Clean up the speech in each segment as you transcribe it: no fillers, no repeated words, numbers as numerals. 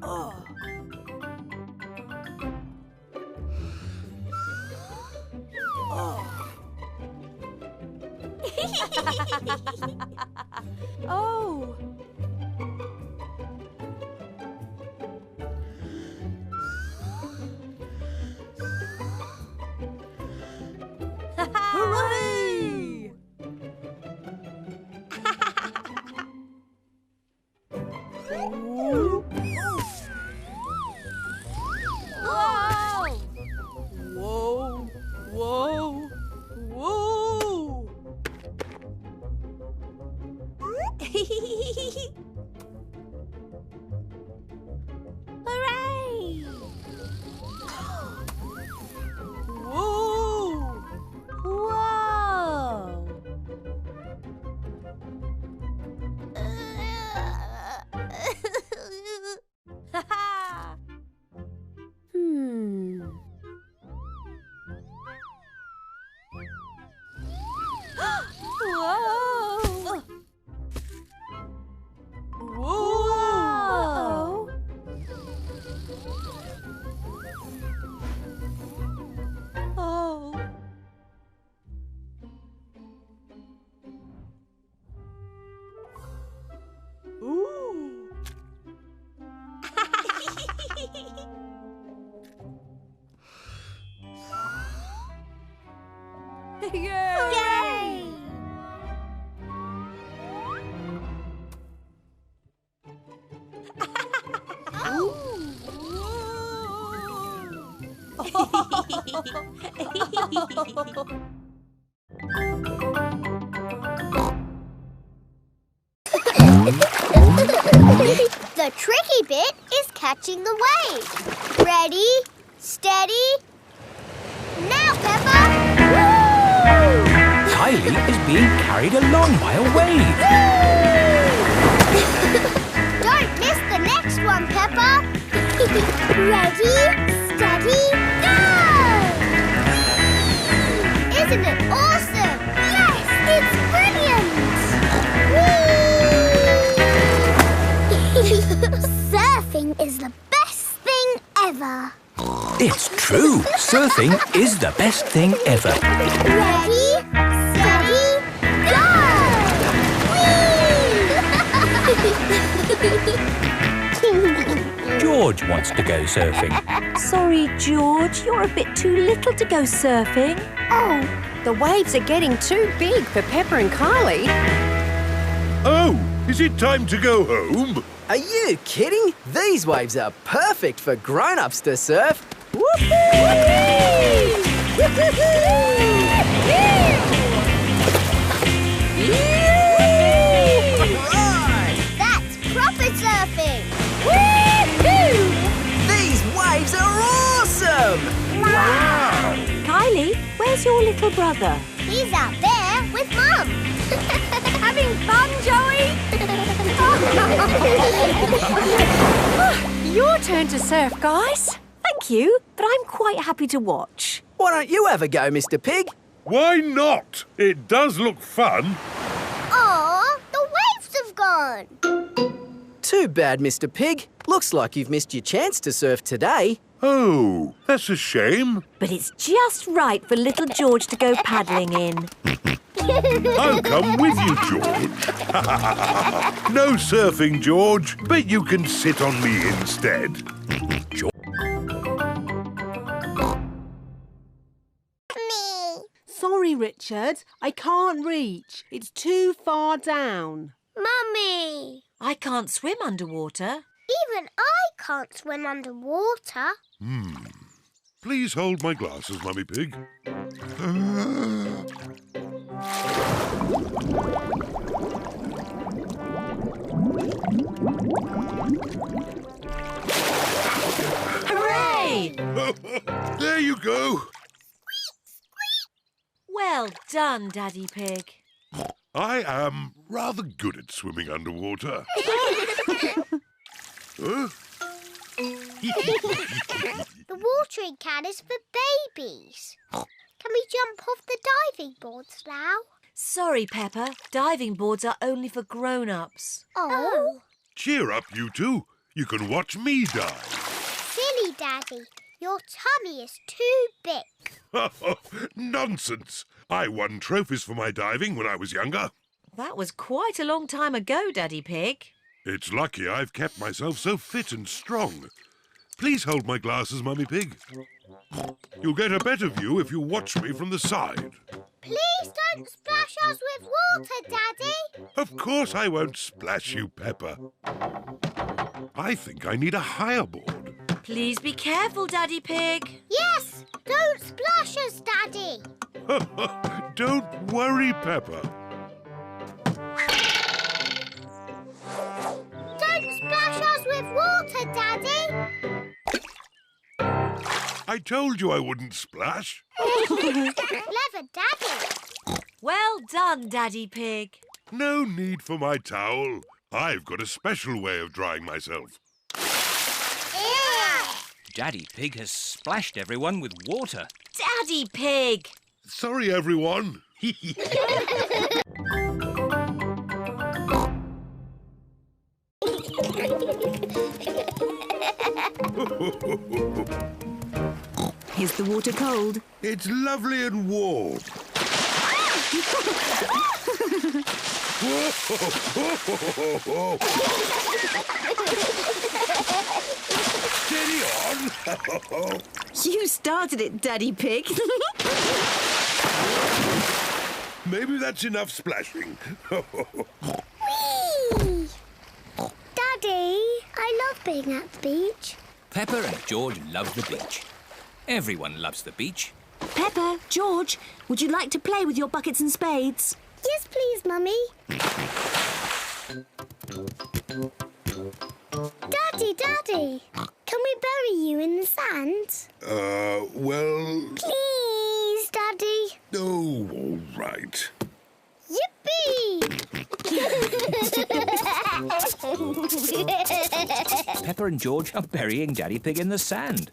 Oh! Hooray! Whoa! Whoa! Whoa! Whoa! Hooray! Whoa! Whoa! Whoa! Whoa! Oh. Ooh. Yay! The tricky bit is catching the wave. Ready, steady, now, Peppa! Woo! Kylie is being carried along by a wave. Don't miss the next one, Peppa. Ready, steady, go! Isn't it awesome? Yes, it's brilliant! Surfing is the best thing ever. It's true. Surfing is the best thing ever. Ready, steady, go! Whee! George wants to go surfing. Sorry, George, you're a bit too little to go surfing. Oh, the waves are getting too big for Peppa and Kylie. Oh, is it time to go home? Are you kidding? These waves are perfect for grown-ups to surf. Whoopee! Right! That's proper surfing! These waves are awesome! Wow! Kylie, where's your little brother? He's out there with Mum. Having fun, Joey? Your turn to surf, guys. Thank you, but I'm quite happy to watch. Why don't you have a go, Mr. Pig? Why not? It does look fun. Aw, the waves have gone. Too bad, Mr. Pig. Looks like you've missed your chance to surf today. Oh, that's a shame. But it's just right for little George to go paddling in. I'll come with you, George. No surfing, George, but you can sit on me instead. Me. Sorry, Richard. I can't reach. It's too far down. Mummy. I can't swim underwater. Even I can't swim underwater. Please hold my glasses, Mummy Pig. Hooray! There you go. Well done, Daddy Pig. I am rather good at swimming underwater. Huh? The watering can is for babies. Can we jump off the diving boards now? Sorry, Peppa. Diving boards are only for grown-ups. Oh. Cheer up, you two. You can watch me dive. Silly, Daddy. Your tummy is too big. Nonsense. I won trophies for my diving when I was younger. That was quite a long time ago, Daddy Pig. It's lucky I've kept myself so fit and strong. Please hold my glasses, Mummy Pig. You'll get a better view if you watch me from the side. Please don't splash us with water, Daddy. Of course I won't splash you, Peppa. I think I need a higher board. Please be careful, Daddy Pig. Yes, don't splash us, Daddy. Don't worry, Peppa. Don't splash us with water, Daddy. I told you I wouldn't splash. Clever Daddy. Well done, Daddy Pig. No need for my towel. I've got a special way of drying myself. Daddy Pig has splashed everyone with water. Daddy Pig! Sorry, everyone. Is the water cold? It's lovely and warm. Steady on. You started it, Daddy Pig. Maybe that's enough splashing. Whee! Daddy, I love being at the beach. Peppa and George love the beach. Everyone loves the beach. Peppa, George, would you like to play with your buckets and spades? Yes, please, Mummy. Daddy, can we bury you in the sand? Well... Please, Daddy. Oh, all right. Yippee! Peppa and George are burying Daddy Pig in the sand.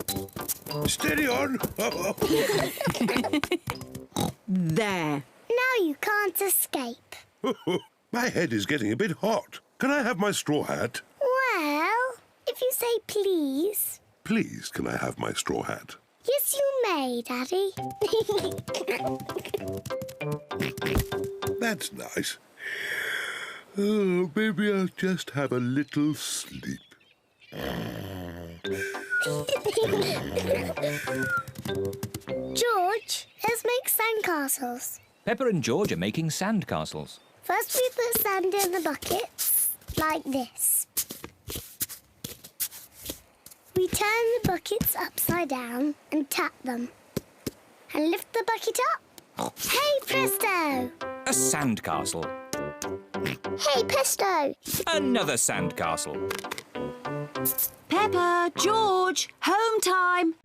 Steady on. There. Now you can't escape. My head is getting a bit hot. Can I have my straw hat? Well, if you say please. Please, can I have my straw hat? Yes, you may, Daddy. That's nice. Oh, maybe I'll just have a little sleep. George, let's make sandcastles. Peppa and George are making sand castles. First we put sand in the buckets, like this. We turn the buckets upside down and tap them. And lift the bucket up. Hey, presto! A sand castle. Hey, presto! Another sand castle. Peppa, George, home time.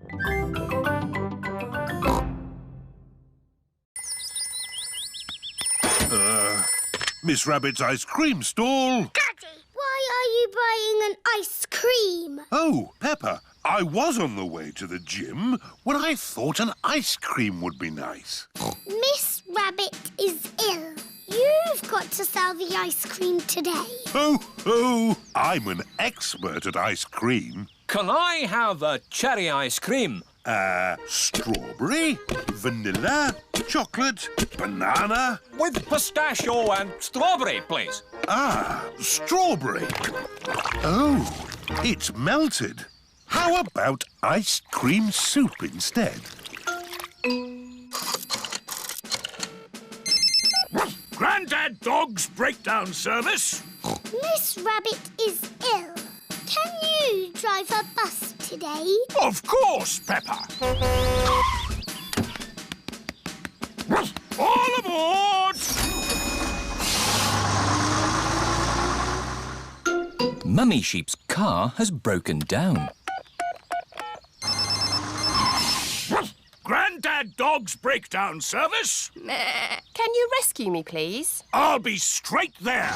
Miss Rabbit's ice cream stall. Daddy, why are you buying an ice cream? Oh, Peppa, I was on the way to the gym when I thought an ice cream would be nice. Miss Rabbit is ill. You've got to sell the ice cream today. Oh, I'm an expert at ice cream. Can I have a cherry ice cream? Strawberry, vanilla, chocolate, banana. With pistachio and strawberry, please. Strawberry. Oh, it's melted. How about ice cream soup instead? Grandad Dog's breakdown service. Miss Rabbit is ill. Can you drive a bus today? Of course, Peppa. All aboard! Mummy Sheep's car has broken down. Grandad Dog's breakdown service. Can you rescue me, please? I'll be straight there.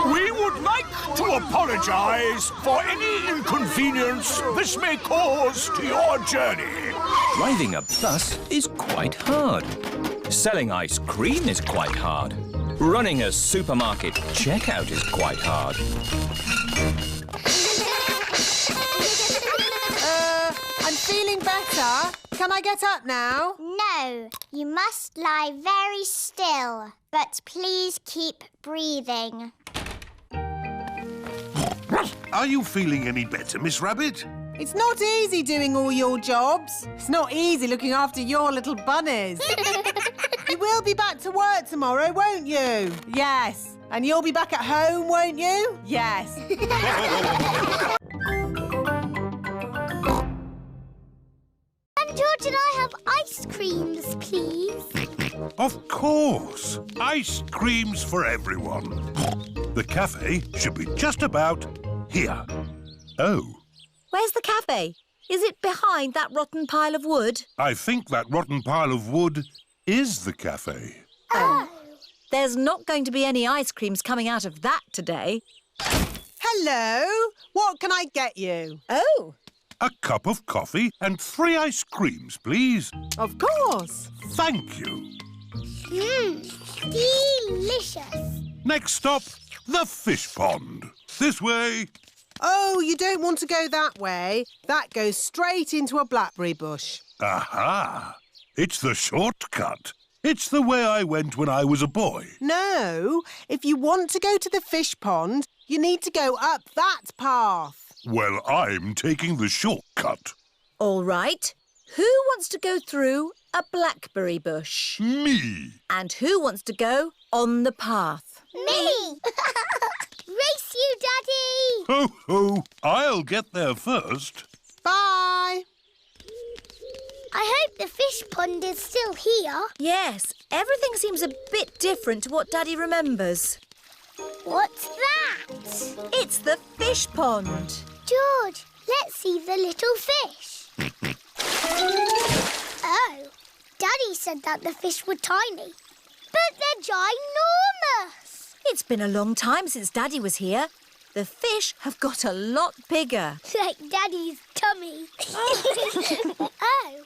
We would like to apologise for any inconvenience this may cause to your journey. Driving a bus is quite hard. Selling ice cream is quite hard. Running a supermarket checkout is quite hard. I'm feeling better. Can I get up now? No, you must lie very still, but please keep breathing. Are you feeling any better, Miss Rabbit? It's not easy doing all your jobs. It's not easy looking after your little bunnies. You will be back to work tomorrow, won't you? Yes. And you'll be back at home, won't you? Yes. And George and I have ice creams, please. Of course. Ice creams for everyone. The cafe should be just about here. Oh. Where's the cafe? Is it behind that rotten pile of wood? I think that rotten pile of wood is the cafe. Oh. There's not going to be any ice creams coming out of that today. Hello. What can I get you? Oh. A cup of coffee and 3 ice creams, please. Of course. Thank you. Delicious. Next stop, the fish pond. This way. Oh, you don't want to go that way. That goes straight into a blackberry bush. Aha! It's the shortcut. It's the way I went when I was a boy. No, if you want to go to the fish pond, you need to go up that path. Well, I'm taking the shortcut. All right. Who wants to go through a blackberry bush? Me. And who wants to go on the path? Me! Race you, Daddy! Ho, ho. I'll get there first. Bye. I hope the fish pond is still here. Yes, everything seems a bit different to what Daddy remembers. What's that? It's the fish pond. George, let's see the little fish. Oh, Daddy said that the fish were tiny, but they're ginormous. It's been a long time since Daddy was here. The fish have got a lot bigger. Like Daddy's tummy. Oh,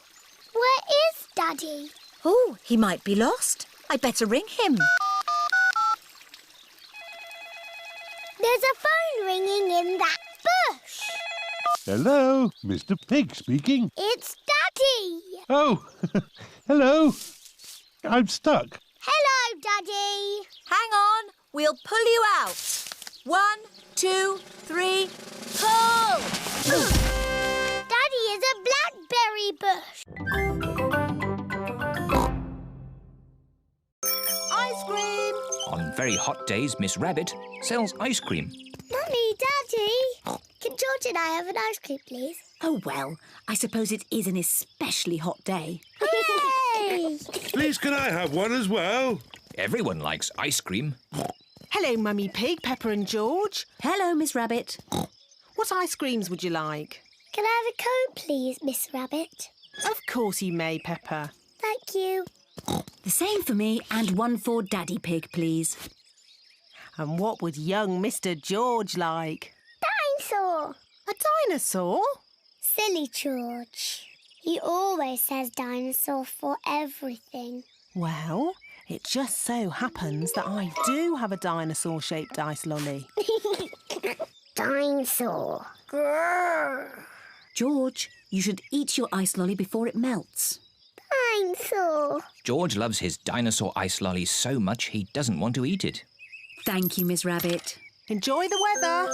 where is Daddy? Oh, he might be lost. I'd better ring him. There's a phone ringing in that bush. Hello, Mr. Pig speaking. It's Daddy. Oh, hello. I'm stuck. Hello, Daddy. Hang on, we'll pull you out. 1, 2, 3, pull! Daddy is a blackberry bush. Ice cream. On very hot days, Miss Rabbit sells ice cream. Mummy, Daddy. Can George and I have an ice cream, please? Oh, well, I suppose it is an especially hot day. Hooray! Please, can I have one as well? Everyone likes ice cream. Hello, Mummy Pig, Peppa and George. Hello, Miss Rabbit. What ice creams would you like? Can I have a cone, please, Miss Rabbit? Of course you may, Peppa. Thank you. The same for me and one for Daddy Pig, please. And what would young Mr. George like? Dinosaur. A dinosaur? Silly George. He always says dinosaur for everything. Well, it just so happens that I do have a dinosaur-shaped ice lolly. Dinosaur. Grrr. George, you should eat your ice lolly before it melts. Dinosaur. George loves his dinosaur ice lolly so much he doesn't want to eat it. Thank you, Miss Rabbit. Enjoy the weather.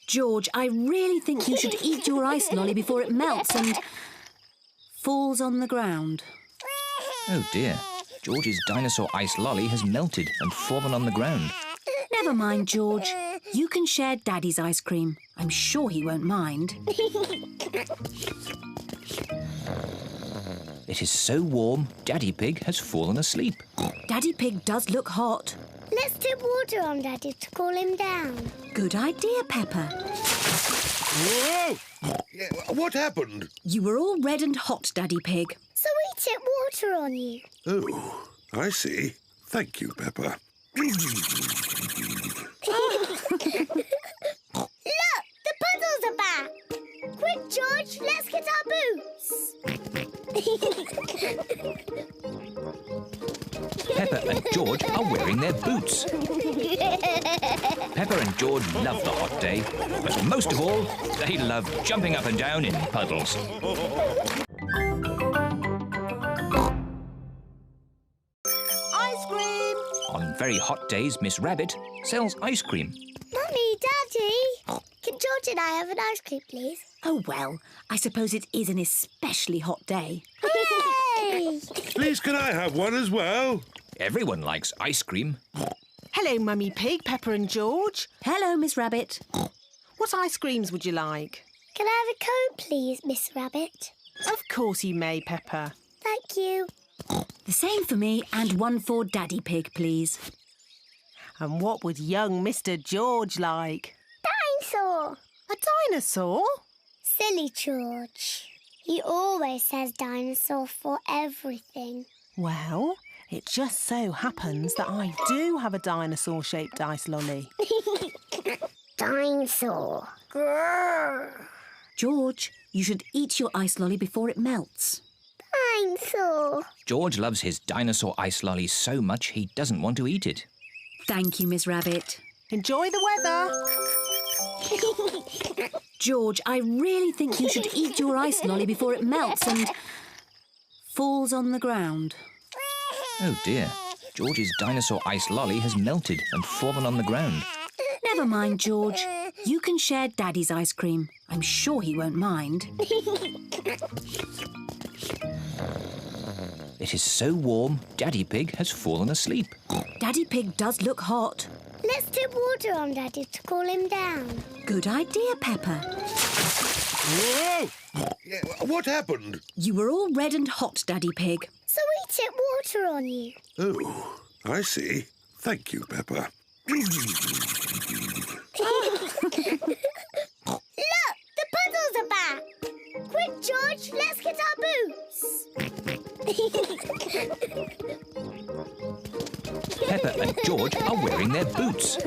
George, I really think you should eat your ice lolly before it melts and falls on the ground. Oh dear, George's dinosaur ice lolly has melted and fallen on the ground. Never mind, George. You can share Daddy's ice cream. I'm sure he won't mind. It is so warm, Daddy Pig has fallen asleep. Daddy Pig does look hot. Let's dip water on Daddy to cool him down. Good idea, Peppa. Whoa! What happened? You were all red and hot, Daddy Pig. So we tip water on you. Oh, I see. Thank you, Peppa. Look, the puddles are back. Quick, George, let's get our boots. Peppa and George are wearing their boots. Peppa and George love the hot day, but most of all, they love jumping up and down in puddles. Ice cream! On very hot days, Miss Rabbit sells ice cream. Mummy, Daddy, can George and I have an ice cream, please? Oh, well, I suppose it is an especially hot day. Hooray! Please, can I have one as well? Everyone likes ice cream. Hello, Mummy Pig, Peppa and George. Hello, Miss Rabbit. What ice creams would you like? Can I have a cone, please, Miss Rabbit? Of course you may, Peppa. Thank you. The same for me, and one for Daddy Pig, please. And what would young Mr. George like? Dinosaur. A dinosaur? Silly George. He always says dinosaur for everything. Well, it just so happens that I do have a dinosaur-shaped ice lolly. Dinosaur. Grrr. George, you should eat your ice lolly before it melts. Dinosaur. George loves his dinosaur ice lolly so much he doesn't want to eat it. Thank you, Miss Rabbit. Enjoy the weather. George, I really think you should eat your ice lolly before it melts and falls on the ground. Oh dear, George's dinosaur ice lolly has melted and fallen on the ground. Never mind, George. You can share Daddy's ice cream. I'm sure he won't mind. It is so warm, Daddy Pig has fallen asleep. Daddy Pig does look hot. Let's dip water on Daddy to cool him down. Good idea, Peppa. Whoa! What happened? You were all red and hot, Daddy Pig. So we tip water on you. Oh, I see. Thank you, Peppa. Look, the puddles are back. Quick, George, let's get our boots. Peppa and George are wearing their boots.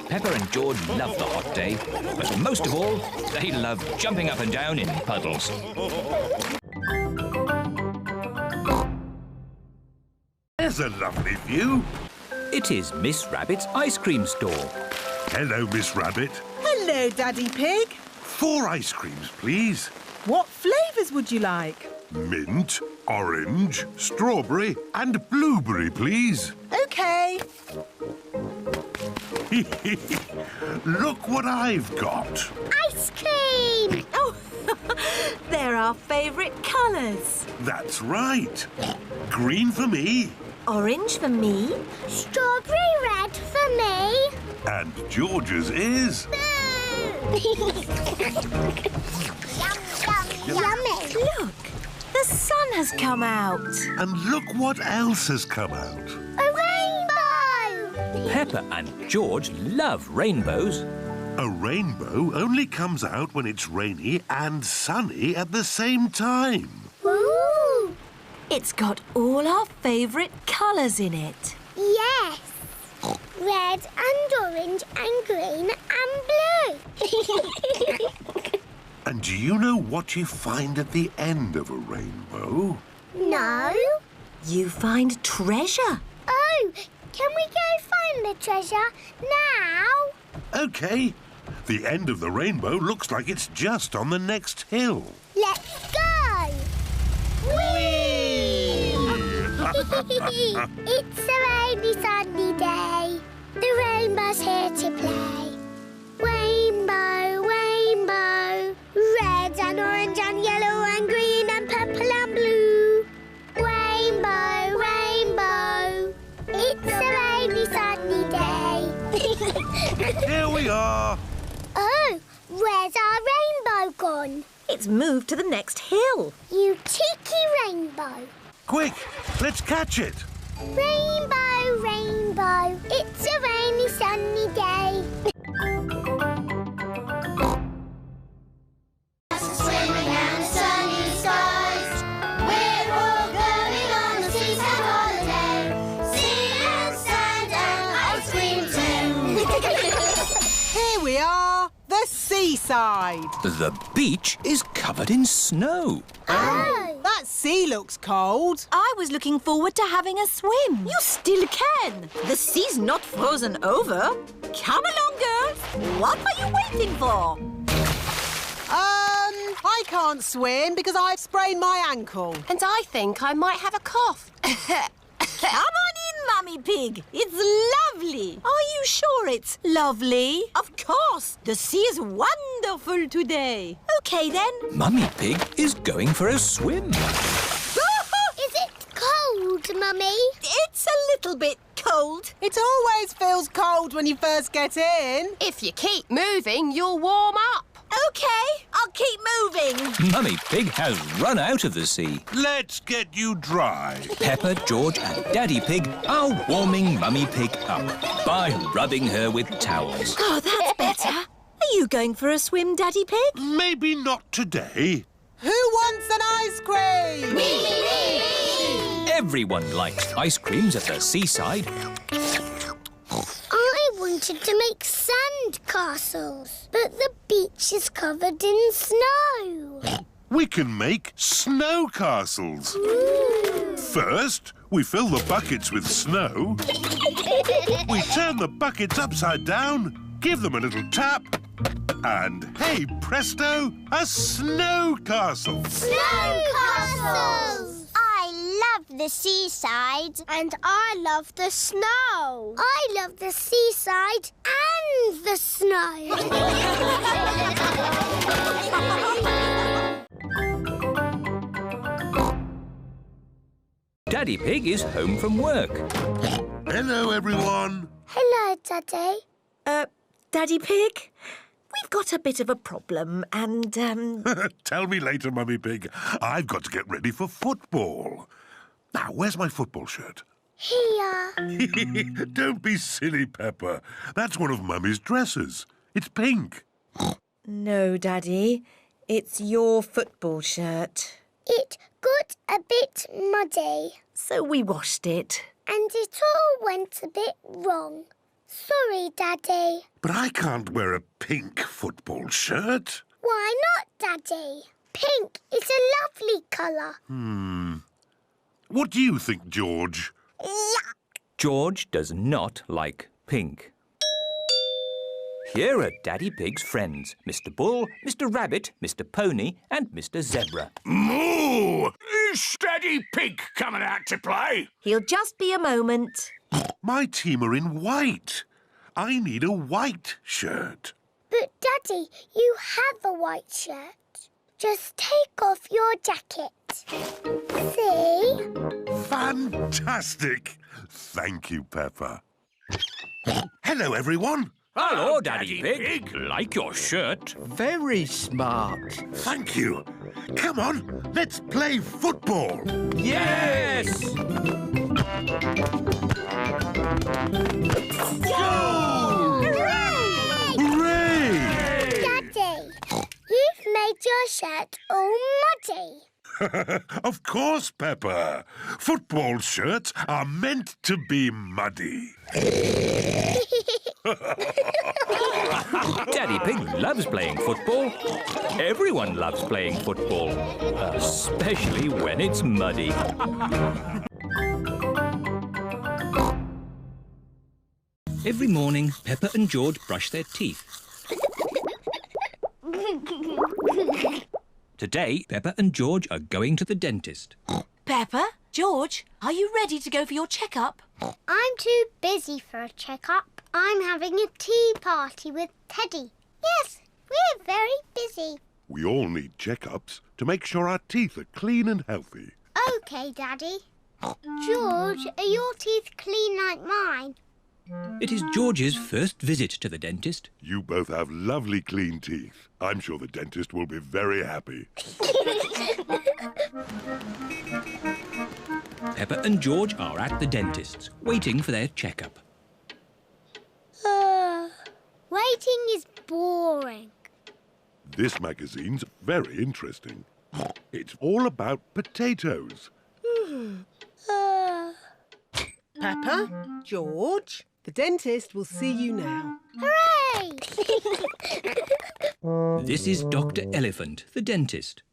Peppa and George love the hot day, but most of all, they love jumping up and down in puddles. There's a lovely view. It is Miss Rabbit's ice cream store. Hello, Miss Rabbit. Hello, Daddy Pig. 4 ice creams, please. What flavours would you like? Mint, orange, strawberry and blueberry, please. OK. Look what I've got. Ice cream! Oh, they're our favourite colours. That's right. Green for me Orange for me. Strawberry red for me. and George's is... Yummy. Look, the sun has come out. And look what else has come out. A rainbow. Peppa and George love rainbows. A rainbow only comes out when it's rainy and sunny at the same time. Ooh. It's got all our favourite colours in it. Yes. Red and orange and green and blue. And do you know what you find at the end of a rainbow? No. You find treasure. Oh, can we go find the treasure now? OK. The end of the rainbow looks like it's just on the next hill. Let's go. Whee! It's a rainy, sunny day. The rainbow's here to play. Rainbow, rainbow, red and orange and yellow and green and purple and blue. Rainbow, rainbow, it's a rainy, sunny day. Here we are. Oh, where's our rainbow gone? It's moved to the next hill. You cheeky rainbow. Quick, let's catch it. Rainbow, rainbow, it's a rainy, sunny day. Swimming and sunny skies, we're all going on the seaside holiday. Sea and sand and ice cream too. Here we are, the seaside. The beach is covered in snow. Oh, That's That sea looks cold. I was looking forward to having a swim. You still can. The sea's not frozen over. Come along, girls. What are you waiting for? I can't swim because I've sprained my ankle. And I think I might have a cough. Come on in, Mummy Pig. It's lovely. Are you sure it's lovely? Of course. The sea is wonderful today. OK, then. Mummy Pig is going for a swim. Is it cold, Mummy? It's a little bit cold. It always feels cold when you first get in. If you keep moving, you'll warm up. OK, I'll keep moving. Mummy Pig has run out of the sea. Let's get you dry. Peppa, George and Daddy Pig are warming Mummy Pig up by rubbing her with towels. Oh, that's better. Are you going for a swim, Daddy Pig? Maybe not today. Who wants an ice cream? Me! Everyone likes ice creams at the seaside. I wanted to make sand castles, but the beach is covered in snow. We can make snow castles. First, we fill the buckets with snow. We turn the buckets upside down, give them a little tap, and hey presto, a snow castle. Snow castles! I love the seaside. And I love the snow. I love the seaside and the snow. Daddy Pig is home from work. Hello, everyone. Hello, Daddy. Daddy Pig, we've got a bit of a problem and, Tell me later, Mummy Pig. I've got to get ready for football. Now, where's my football shirt? Here. Don't be silly, Peppa. That's one of Mummy's dresses. It's pink. No, Daddy. It's your football shirt. It got a bit muddy. So we washed it. And it all went a bit wrong. Sorry, Daddy. But I can't wear a pink football shirt. Why not, Daddy? Pink is a lovely colour. What do you think, George? George does not like pink. Here are Daddy Pig's friends, Mr. Bull, Mr. Rabbit, Mr. Pony and Mr. Zebra. Moo! Is Daddy Pig coming out to play? He'll just be a moment. My team are in white. I need a white shirt. But, Daddy, you have a white shirt. Just take off your jacket. See? Fantastic. Thank you, Peppa. Hello, everyone. Hello, Daddy Pig. Like your shirt. Very smart. Thank you. Come on, let's play football. Yes! Go! Hooray! Hooray! Daddy, you've made your shirt all muddy. Of course, Peppa. Football shirts are meant to be muddy. Daddy Pig loves playing football. Everyone loves playing football, especially when it's muddy. Every morning, Peppa and George brush their teeth. Today, Peppa and George are going to the dentist. Peppa, George, are you ready to go for your checkup? I'm too busy for a checkup. I'm having a tea party with Teddy. Yes, we're very busy. We all need checkups to make sure our teeth are clean and healthy. OK, Daddy. George, are your teeth clean like mine? It is George's first visit to the dentist. You both have lovely clean teeth. I'm sure the dentist will be very happy. Peppa and George are at the dentist's, waiting for their checkup. Waiting is boring. This magazine's very interesting. It's all about potatoes. Peppa, George, the dentist will see you now. Hooray! This is Dr. Elephant, the dentist.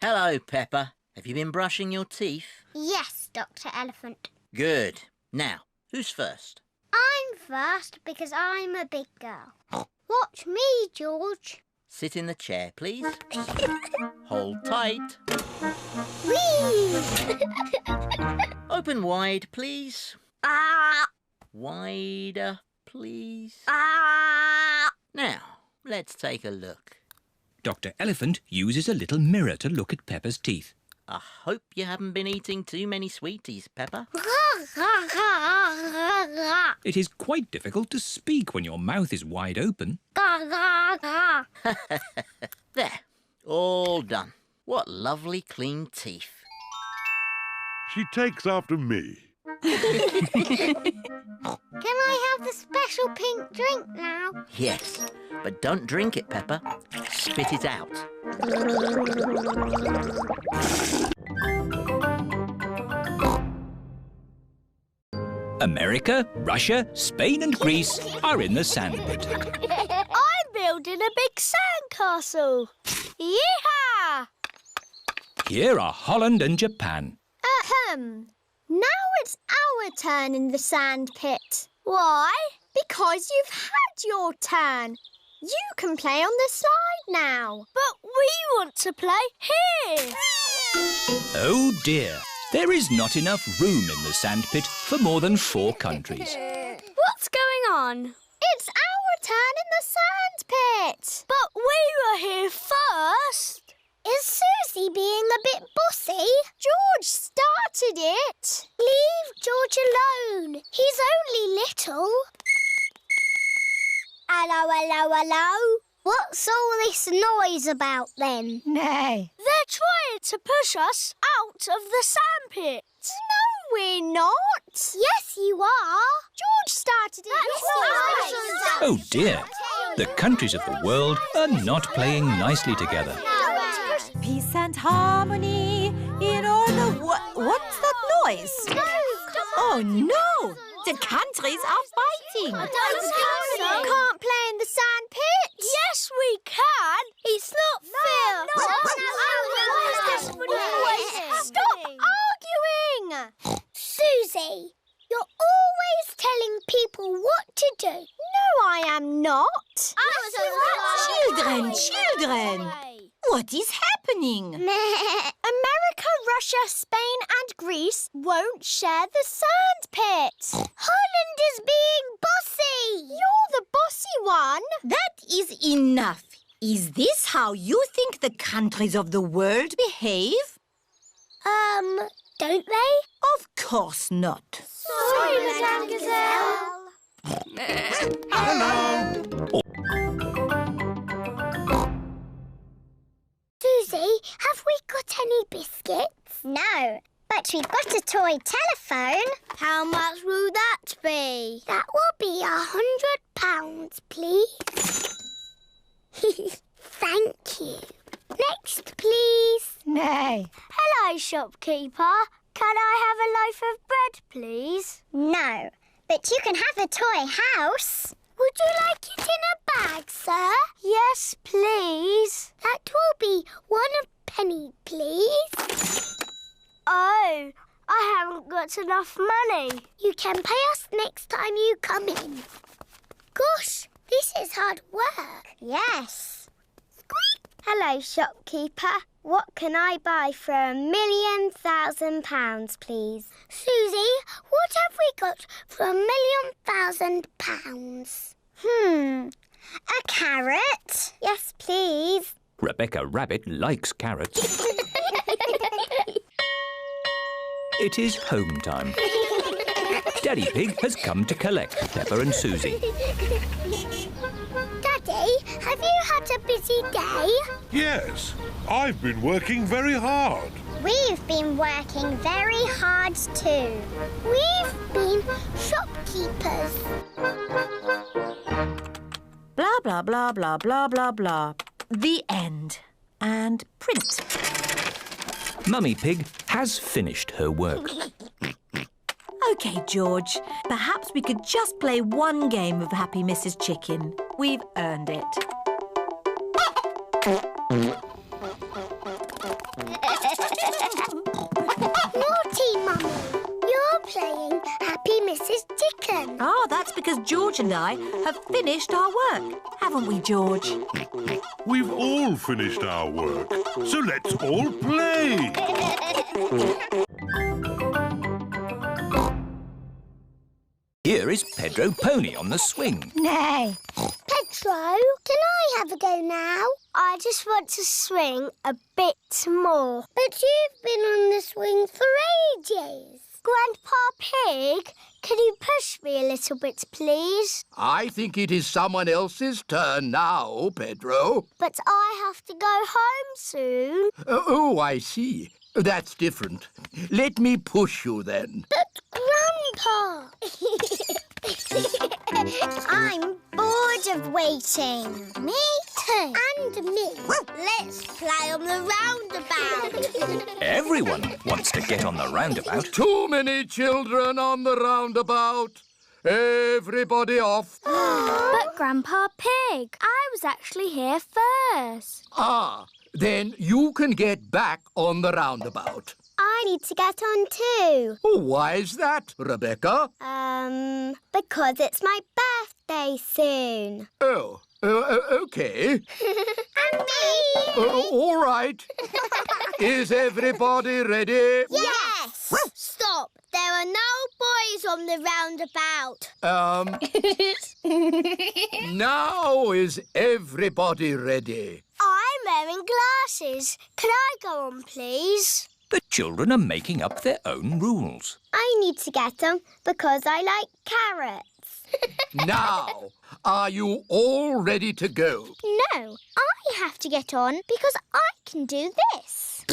Hello, Peppa. Have you been brushing your teeth? Yes, Dr. Elephant. Good. Now, who's first? I'm first because I'm a big girl. Watch me, George. Sit in the chair, please. Hold tight. Whee! Open wide, please. Ah! Wider, please. Ah! Now, let's take a look. Dr. Elephant uses a little mirror to look at Peppa's teeth. I hope you haven't been eating too many sweeties, Peppa. It is quite difficult to speak when your mouth is wide open. There, all done. What lovely clean teeth. She takes after me. Can I have the special pink drink now? Yes, but don't drink it, Peppa. Spit it out. America, Russia, Spain and Greece are in the Sandpit. I'm building a big sandcastle. Yeehaw! Here are Holland and Japan. Now it's our turn in the sandpit. Why? Because you've had your turn. You can play on the slide now. But we want to play here. Oh dear, there is not enough room in the Sandpit for more than 4 countries. What's going on? It's our turn in the sandpit. But we were here first. Is Susie being a bit bossy? George started it. Leave George alone. He's only little. Hello, hello, hello. What's all this noise about then? Nay. They're trying to push us out of the sandpit. No, we're not. Yes, you are. George started it. Oh dear, the countries of the world are not playing nicely together. Peace and harmony in all the... What's that noise? Oh, no! The countries are fighting. Can't play in the sandpit. Yes, we can. It's not fair. Stop arguing. Susie, you're always telling people what to do. No, I am not. Children! What is happening? America, Russia, Spain and Greece won't share the sandpit. Holland is being bossy. You're the bossy one. That is enough. Is this how you think the countries of the world behave? Don't they? Of course not. Sorry, Madame Gazelle. Hello. Susie, have we got any biscuits? No, but we've got a toy telephone. How much will that be? That will be £100, please. Thank you. Next, please. Nay. Hello, shopkeeper. Can I have a loaf of bread, please? No, but you can have a toy house. Would you like it in a bag, sir? Yes, please. That will be £1 penny, please. Oh, I haven't got enough money. You can pay us next time you come in. Gosh, this is hard work. Yes. Squeak. Hello, shopkeeper. What can I buy for £1,000,000, please? Susie, what have we got for £1,000,000? A carrot? Yes, please. Rebecca Rabbit likes carrots. It is home time. Daddy Pig has come to collect Peppa and Susie. Daddy, have you had a busy day? Yes, I've been working very hard. We've been working very hard too. We've been shopkeepers. Blah, blah, blah, blah, blah, blah, blah. The end. And print. Mummy Pig has finished her work. OK, George. Perhaps we could just play one game of Happy Mrs. Chicken. We've earned it. Oh, that's because George and I have finished our work. Haven't we, George? We've all finished our work, so let's all play. Here is Pedro Pony on the swing. No. Pedro, can I have a go now? I just want to swing a bit more. But you've been on the swing for ages. Grandpa Pig, can you push me a little bit, please? I think it is someone else's turn now, Pedro. But I have to go home soon. Oh, I see. That's different. Let me push you then. But Grandpa! I'm bored of waiting. Me too. And me. Let's play on the roundabout. Everyone wants to get on the roundabout. Too many children on the roundabout. Everybody off. But Grandpa Pig, I was actually here first. Ah, then you can get back on the roundabout. I need to get on too. Why is that, Rebecca? Because it's my birthday soon. Oh, okay. And me! All right. Is everybody ready? Yes! Stop! There are no boys on the roundabout. Now is everybody ready? I'm wearing glasses. Can I go on, please? The children are making up their own rules. I need to get them because I like carrots. Now, are you all ready to go? No, I have to get on because I can do this.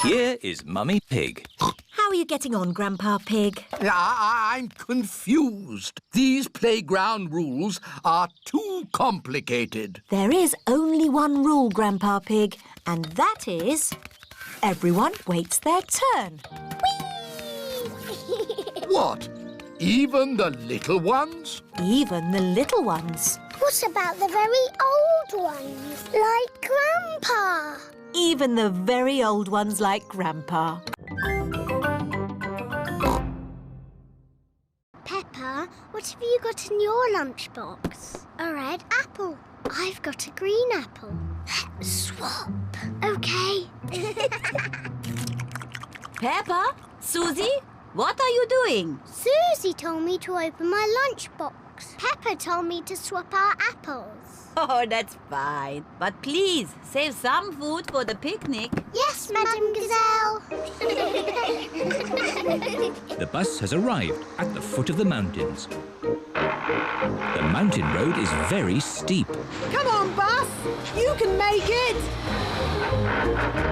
Here is Mummy Pig. How are you getting on, Grandpa Pig? I'm confused. These playground rules are too complicated. There is only one rule, Grandpa Pig, and that is everyone waits their turn. What? Even the little ones? Even the little ones. What about the very old ones, like Grandpa? Even the very old ones like Grandpa. Peppa, what have you got in your lunchbox? A red apple. I've got a green apple. Let's swap. OK. Peppa, Susie, what are you doing? Susie told me to open my lunchbox. Peppa told me to swap our apples. Oh, that's fine. But please, save some food for the picnic. Yes, Madam Gazelle. The bus has arrived at the foot of the mountains. The mountain road is very steep. Come on, bus. You can make it.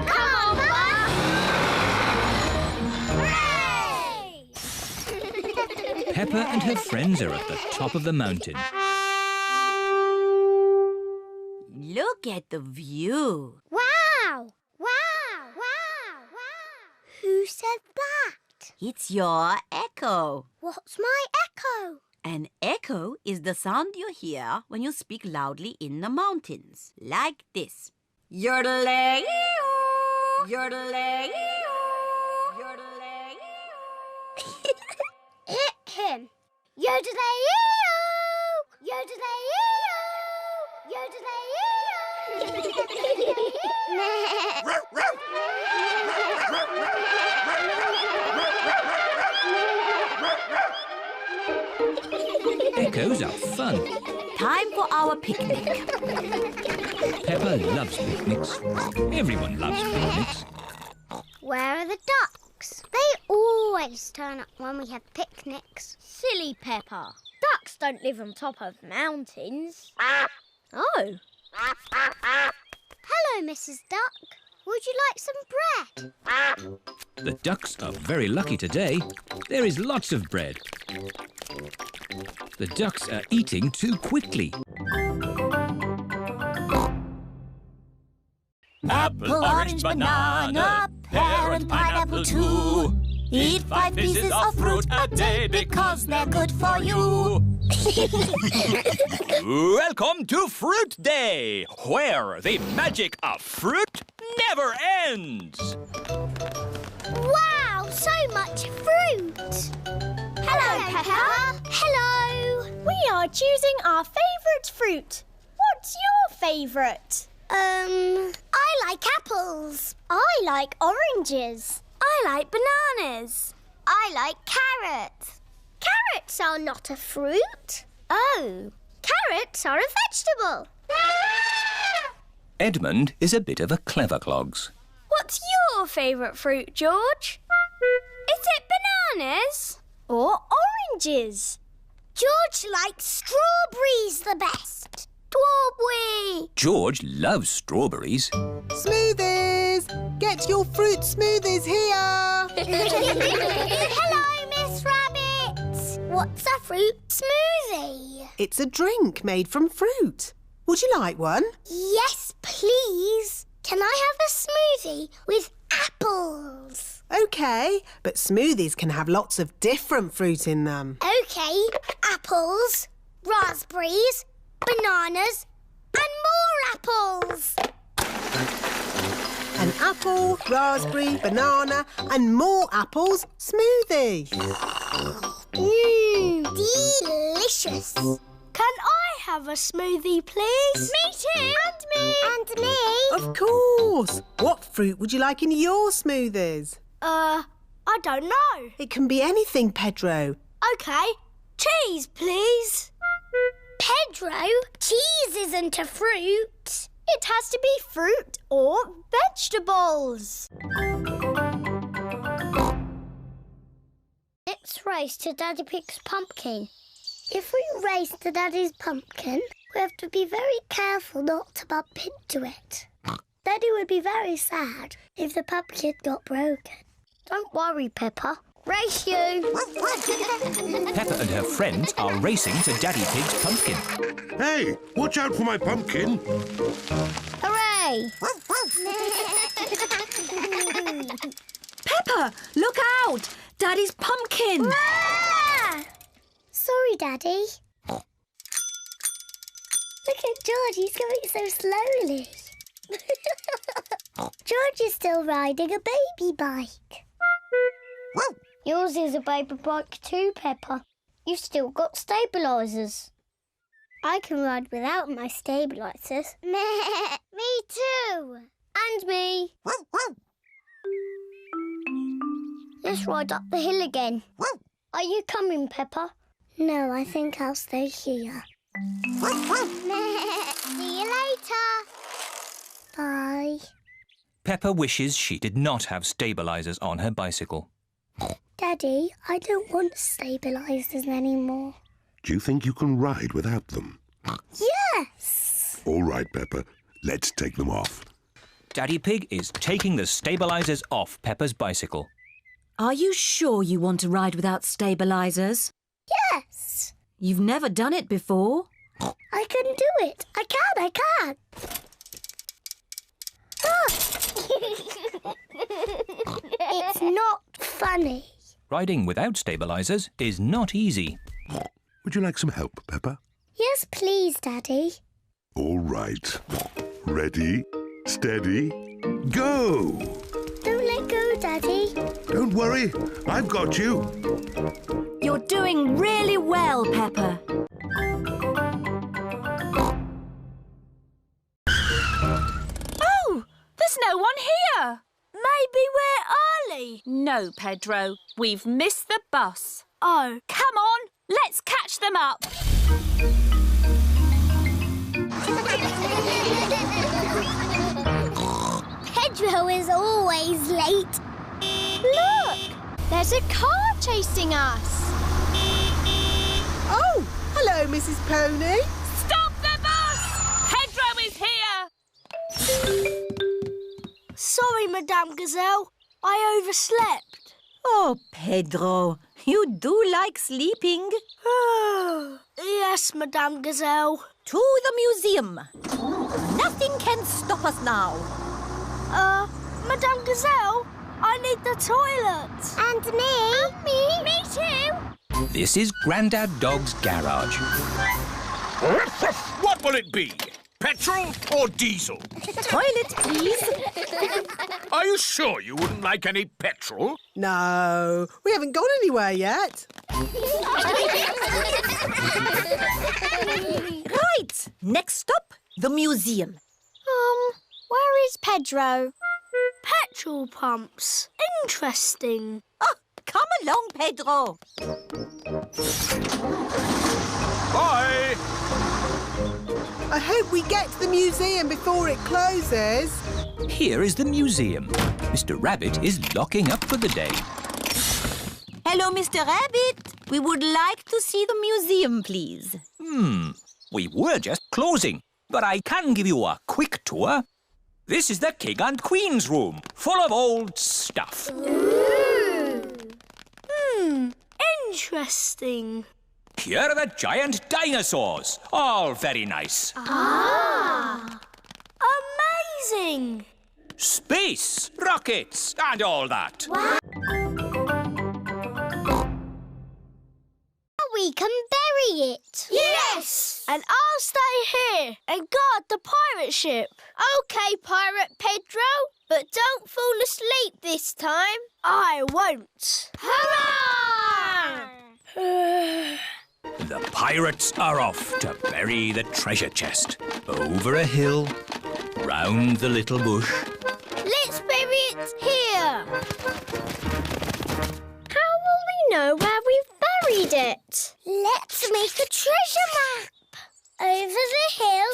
Come on, bus. Hooray! Peppa and her friends are at the top of the mountain. Look at the view. Wow! Wow! Wow! Wow! Who said that? It's your echo. What's my echo? An echo is the sound you hear when you speak loudly in the mountains. Like this. Yodeling-ee-oo, yodeling-ee-oo, yodeling-ee-oo. Yodeling-ee-oo! Yodeling-ee-oo! Echoes are fun. Time for our picnic. Peppa loves picnics. Everyone loves picnics. Where are the ducks? They always turn up when we have picnics. Silly Peppa. Ducks don't live on top of mountains. Oh. Hello, Mrs. Duck. Would you like some bread? The ducks are very lucky today. There is lots of bread. The ducks are eating too quickly. Apple, orange, banana, pear and pineapple too. Eat 5 pieces of fruit a day because they're good for you. Welcome to Fruit Day, where the magic of fruit never ends. Wow, so much fruit! Peppa. Hello. We are choosing our favourite fruit. What's your favourite? I like apples. I like oranges. I like bananas. I like carrots. Carrots are not a fruit. Oh. Carrots are a vegetable. Edmund is a bit of a clever clogs. What's your favourite fruit, George? Is it bananas? Or oranges? George likes strawberries the best. Strawberry. George loves strawberries. Smoothies! Get your fruit smoothies here! Hello, Miss Rabbit. What's a fruit smoothie? It's a drink made from fruit. Would you like one? Yes, please. Can I have a smoothie with apples? OK, but smoothies can have lots of different fruit in them. OK, apples, raspberries, bananas and more apples. An apple, raspberry, banana and more apples smoothie. Delicious. Can I have a smoothie, please? Me too. And me. And me. Of course. What fruit would you like in your smoothies? I don't know. It can be anything, Pedro. OK, cheese, please. Pedro, cheese isn't a fruit. It has to be fruit or vegetables. Let's race to Daddy Pig's pumpkin. If we race to Daddy's pumpkin, we have to be very careful not to bump into it. Daddy would be very sad if the pumpkin got broken. Don't worry, Peppa. Race you! Peppa and her friends are racing to Daddy Pig's pumpkin. Hey, watch out for my pumpkin. Hooray! Peppa, look out! Daddy's pumpkin! Ah! Sorry, Daddy. Look at George, he's going so slowly. George is still riding a baby bike. Yours is a baby bike too, Peppa. You've still got stabilisers. I can ride without my stabilisers. Me too. And me. Let's ride up the hill again. Are you coming, Peppa? No, I think I'll stay here. See you later. Bye. Peppa wishes she did not have stabilisers on her bicycle. Daddy, I don't want stabilisers anymore. Do you think you can ride without them? Yes! All right, Peppa. Let's take them off. Daddy Pig is taking the stabilisers off Peppa's bicycle. Are you sure you want to ride without stabilisers? Yes! You've never done it before. I can do it. I can. It's not funny. Riding without stabilisers is not easy. Would you like some help, Peppa? Yes, please, Daddy. All right. Ready, steady, go! Don't let go, Daddy. Don't worry, I've got you. You're doing really well, Peppa. Oh, there's no one here. Maybe we're early. No, Pedro, we've missed the bus. Oh, come on, let's catch them up. Pedro is always late. Look, there's a car chasing us. Oh, hello, Mrs. Pony. Stop the bus! Pedro is here. Sorry, Madame Gazelle. I overslept. Oh, Pedro, you do like sleeping. Yes, Madame Gazelle. To the museum. Nothing can stop us now. Madame Gazelle, I need the toilet. And me. And me. Me too. This is Grandad Dog's garage. What will it be? Petrol or diesel? Toilet, please. Are you sure you wouldn't like any petrol? No, we haven't gone anywhere yet. Right, next stop, the museum. Where is Pedro? Petrol pumps. Interesting. Oh, come along, Pedro. Bye! I hope we get to the museum before it closes. Here is the museum. Mr. Rabbit is locking up for the day. Hello, Mr. Rabbit. We would like to see the museum, please. We were just closing, but I can give you a quick tour. This is the King and Queen's room, full of old stuff. Interesting. Here are the giant dinosaurs, all very nice. Amazing. Space, rockets, and all that. Wow. We can bury it. Yes. And I'll stay here and guard the pirate ship. OK, Pirate Pedro, but don't fall asleep this time. I won't. Hurrah! The pirates are off to bury the treasure chest. Over a hill, round the little bush. Let's bury it here. How will we know where we've buried it? Let's make a treasure map. Over the hill,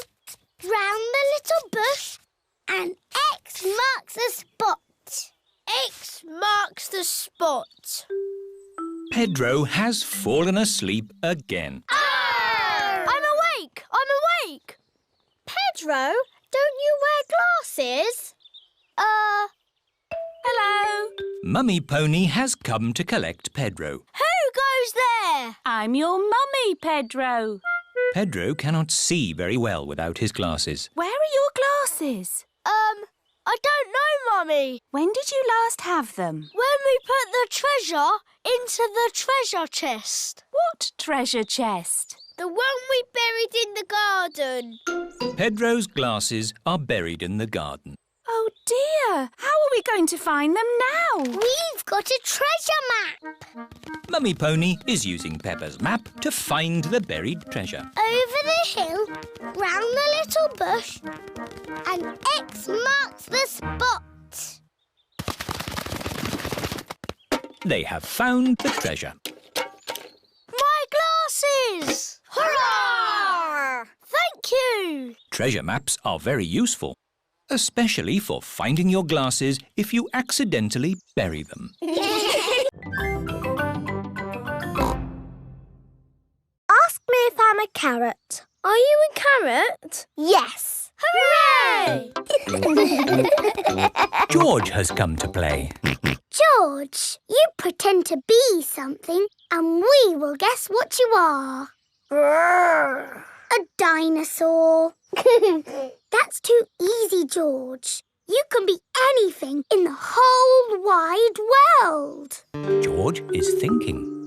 round the little bush, and X marks the spot. X marks the spot. Pedro has fallen asleep again. Oh! I'm awake! Pedro, don't you wear glasses? Hello. Mummy Pony has come to collect Pedro. Who goes there? I'm your mummy, Pedro. Pedro cannot see very well without his glasses. Where are your glasses? I don't know, Mummy. When did you last have them? When we put the treasure into the treasure chest. What treasure chest? The one we buried in the garden. Pedro's glasses are buried in the garden. Oh dear, how are we going to find them now? We've got a treasure map. Mummy Pony is using Peppa's map to find the buried treasure. Over the hill, round the little bush, and X marks the spot. They have found the treasure. My glasses! Hurrah! Thank you! Treasure maps are very useful, especially for finding your glasses if you accidentally bury them. Ask me if I'm a carrot. Are you a carrot? Yes. Hooray! George has come to play. George, you pretend to be something and we will guess what you are. A dinosaur. That's too easy, George. You can be anything in the whole wide world. George is thinking.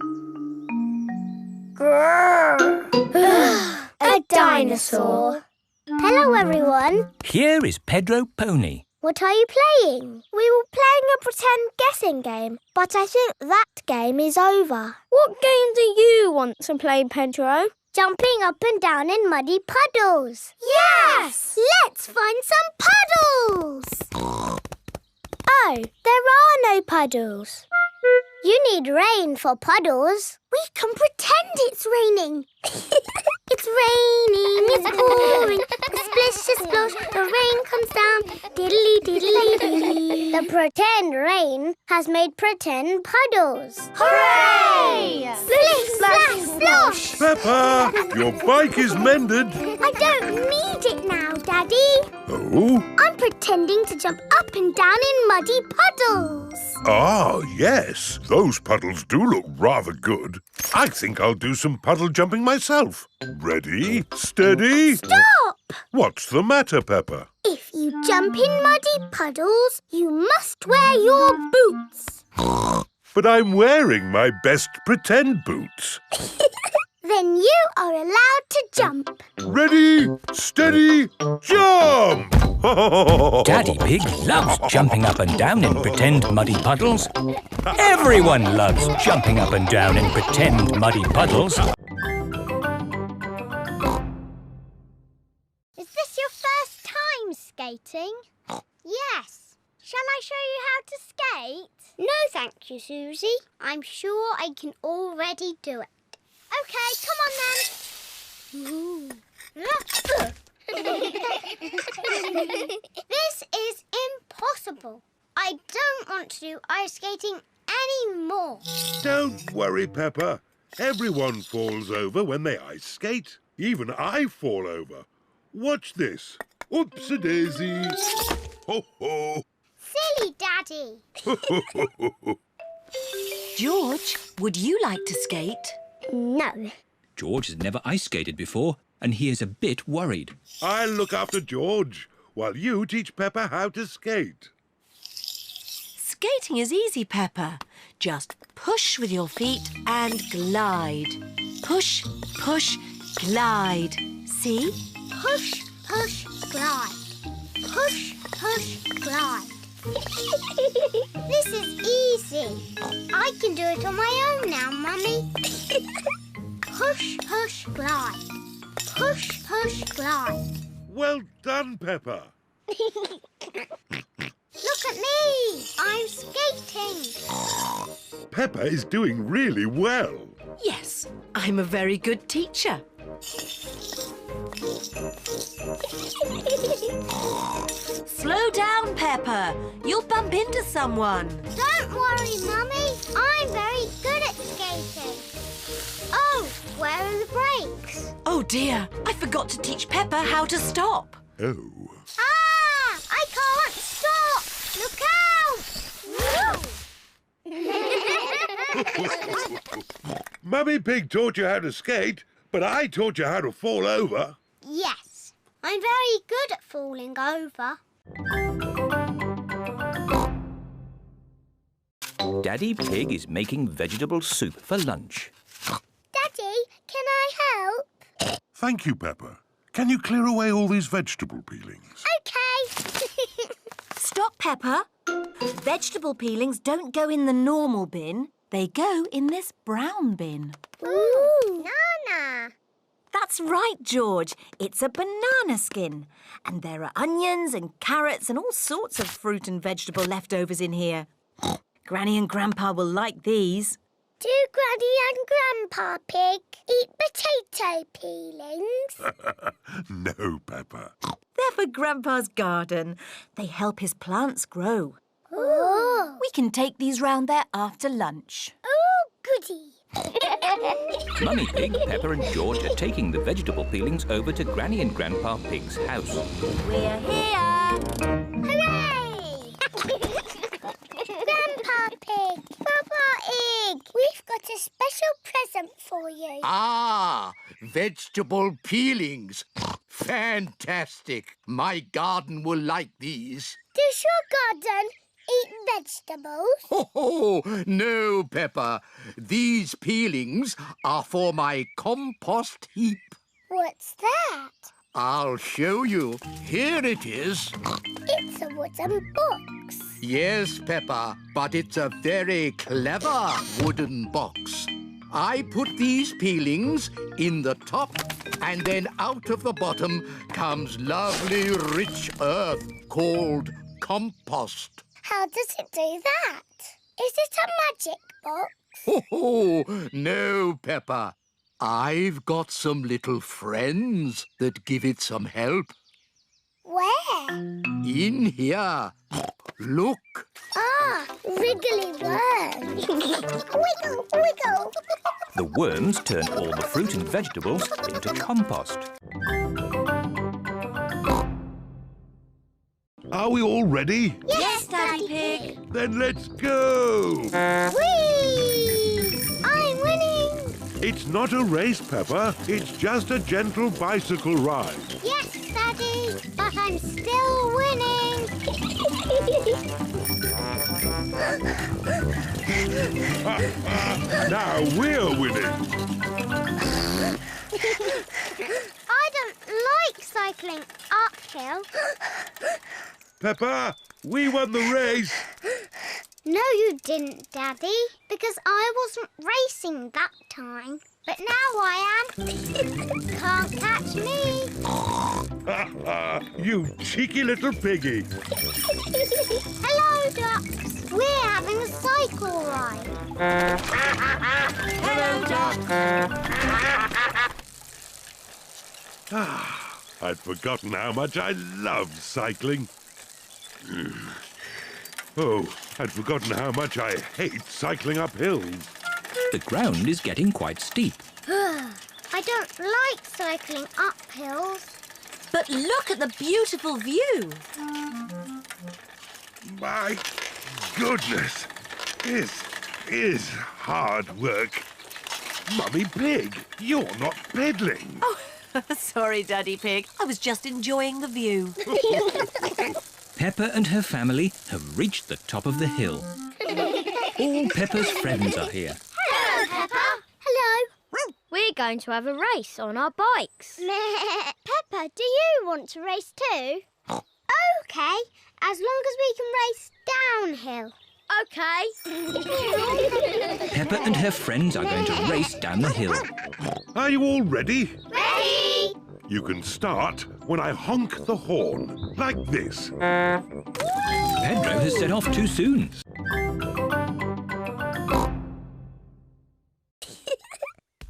A dinosaur. Hello, everyone. Here is Pedro Pony. What are you playing? We were playing a pretend guessing game, but I think that game is over. What game do you want to play, Pedro? Jumping up and down in muddy puddles. Yes! Let's find some puddles! Oh, there are no puddles. You need rain for puddles. We can pretend it's raining. It's raining, it's pouring, a splish, a splosh, the rain comes down, diddly diddly diddly. The pretend rain has made pretend puddles. Hooray! Splish, splash, splosh! Peppa, your bike is mended. I don't need it now, Daddy. Oh? I'm pretending to jump up and down in muddy puddles. Ah, yes. Those puddles do look rather good. I think I'll do some puddle jumping myself. Ready, steady. Stop! What's the matter, Peppa? If you jump in muddy puddles, you must wear your boots. But I'm wearing my best pretend boots. Then Then you are allowed to jump. Ready, steady, jump! Daddy Pig loves jumping up and down in pretend muddy puddles. Everyone loves jumping up and down in pretend muddy puddles. Is this your first time skating? Yes. Shall I show you how to skate? No, thank you, Susie. I'm sure I can already do it. OK, come on then. This is impossible. I don't want to do ice skating anymore. Don't worry, Peppa. Everyone falls over when they ice skate. Even I fall over. Watch this. Oops-a-daisy. Ho-ho. Silly Daddy. George, would you like to skate? No. George has never ice skated before and he is a bit worried. I'll look after George while you teach Peppa how to skate. Skating is easy, Peppa. Just push with your feet and glide. Push, push, glide. See? Push, push, glide. Push, push, glide. This is easy. I can do it on my own now, Mummy. Push, push, glide. Push, push, glide. Well done, Peppa. Look at me. I'm skating. Peppa is doing really well. Yes, I'm a very good teacher. Slow down, Peppa. You'll bump into someone. Don't worry, Mummy. I'm very good at skating. Oh, where are the brakes? Oh dear, I forgot to teach Peppa how to stop. Oh. Ah! I can't stop! Look out! Mummy Pig taught you how to skate, but I taught you how to fall over. Yes, I'm very good at falling over. Daddy Pig is making vegetable soup for lunch. Daddy, can I help? Thank you, Peppa. Can you clear away all these vegetable peelings? OK. Stop, Peppa. Vegetable peelings don't go in the normal bin. They go in this brown bin. Ooh, banana. That's right, George. It's a banana skin. And there are onions and carrots and all sorts of fruit and vegetable leftovers in here. Granny and Grandpa will like these. Do Granny and Grandpa Pig eat potato peelings? No, Peppa. They're for Grandpa's garden. They help his plants grow. Oh. We can take these round there after lunch. Oh, goody. Mummy Pig, Peppa and George are taking the vegetable peelings over to Granny and Grandpa Pig's house. We're here! Hooray! Grandpa Pig, Papa Pig, we've got a special present for you. Ah, vegetable peelings. Fantastic. My garden will like these. Does your garden eat vegetables? Oh, no, Peppa. These peelings are for my compost heap. What's that? I'll show you. Here it is. It's a wooden box. Yes, Peppa, but it's a very clever wooden box. I put these peelings in the top, and then out of the bottom comes lovely rich earth called compost. How does it do that? Is it a magic box? Oh, no, Peppa. I've got some little friends that give it some help. Where? In here. Look. Ah, wriggly worms. Wiggle, wiggle. The worms turn all the fruit and vegetables into compost. Are we all ready? Yes, Daddy Pig. Then let's go! Whee! I'm winning! It's not a race, Peppa. It's just a gentle bicycle ride. Yes, Daddy, but I'm still winning. Now we're winning. cycling uphill. Peppa, we won the race. No, you didn't, Daddy, because I wasn't racing that time. But now I am. Can't catch me. You cheeky little piggy. Hello, ducks. We're having a cycle ride. Hello, ducks. I'd forgotten how much I love cycling. Oh, I'd forgotten how much I hate cycling up hills. The ground is getting quite steep. I don't like cycling up hills. But look at the beautiful view. My goodness, this is hard work. Mummy Pig, you're not pedaling. Oh, sorry, Daddy Pig. I was just enjoying the view. Peppa and her family have reached the top of the hill. All Peppa's friends are here. Hello, Peppa. Hello. We're going to have a race on our bikes. Peppa, do you want to race too? OK, as long as we can race downhill. OK. Peppa and her friends are going to race down the hill. Are you all ready? Ready! You can start when I honk the horn, like this. Pedro has set off too soon.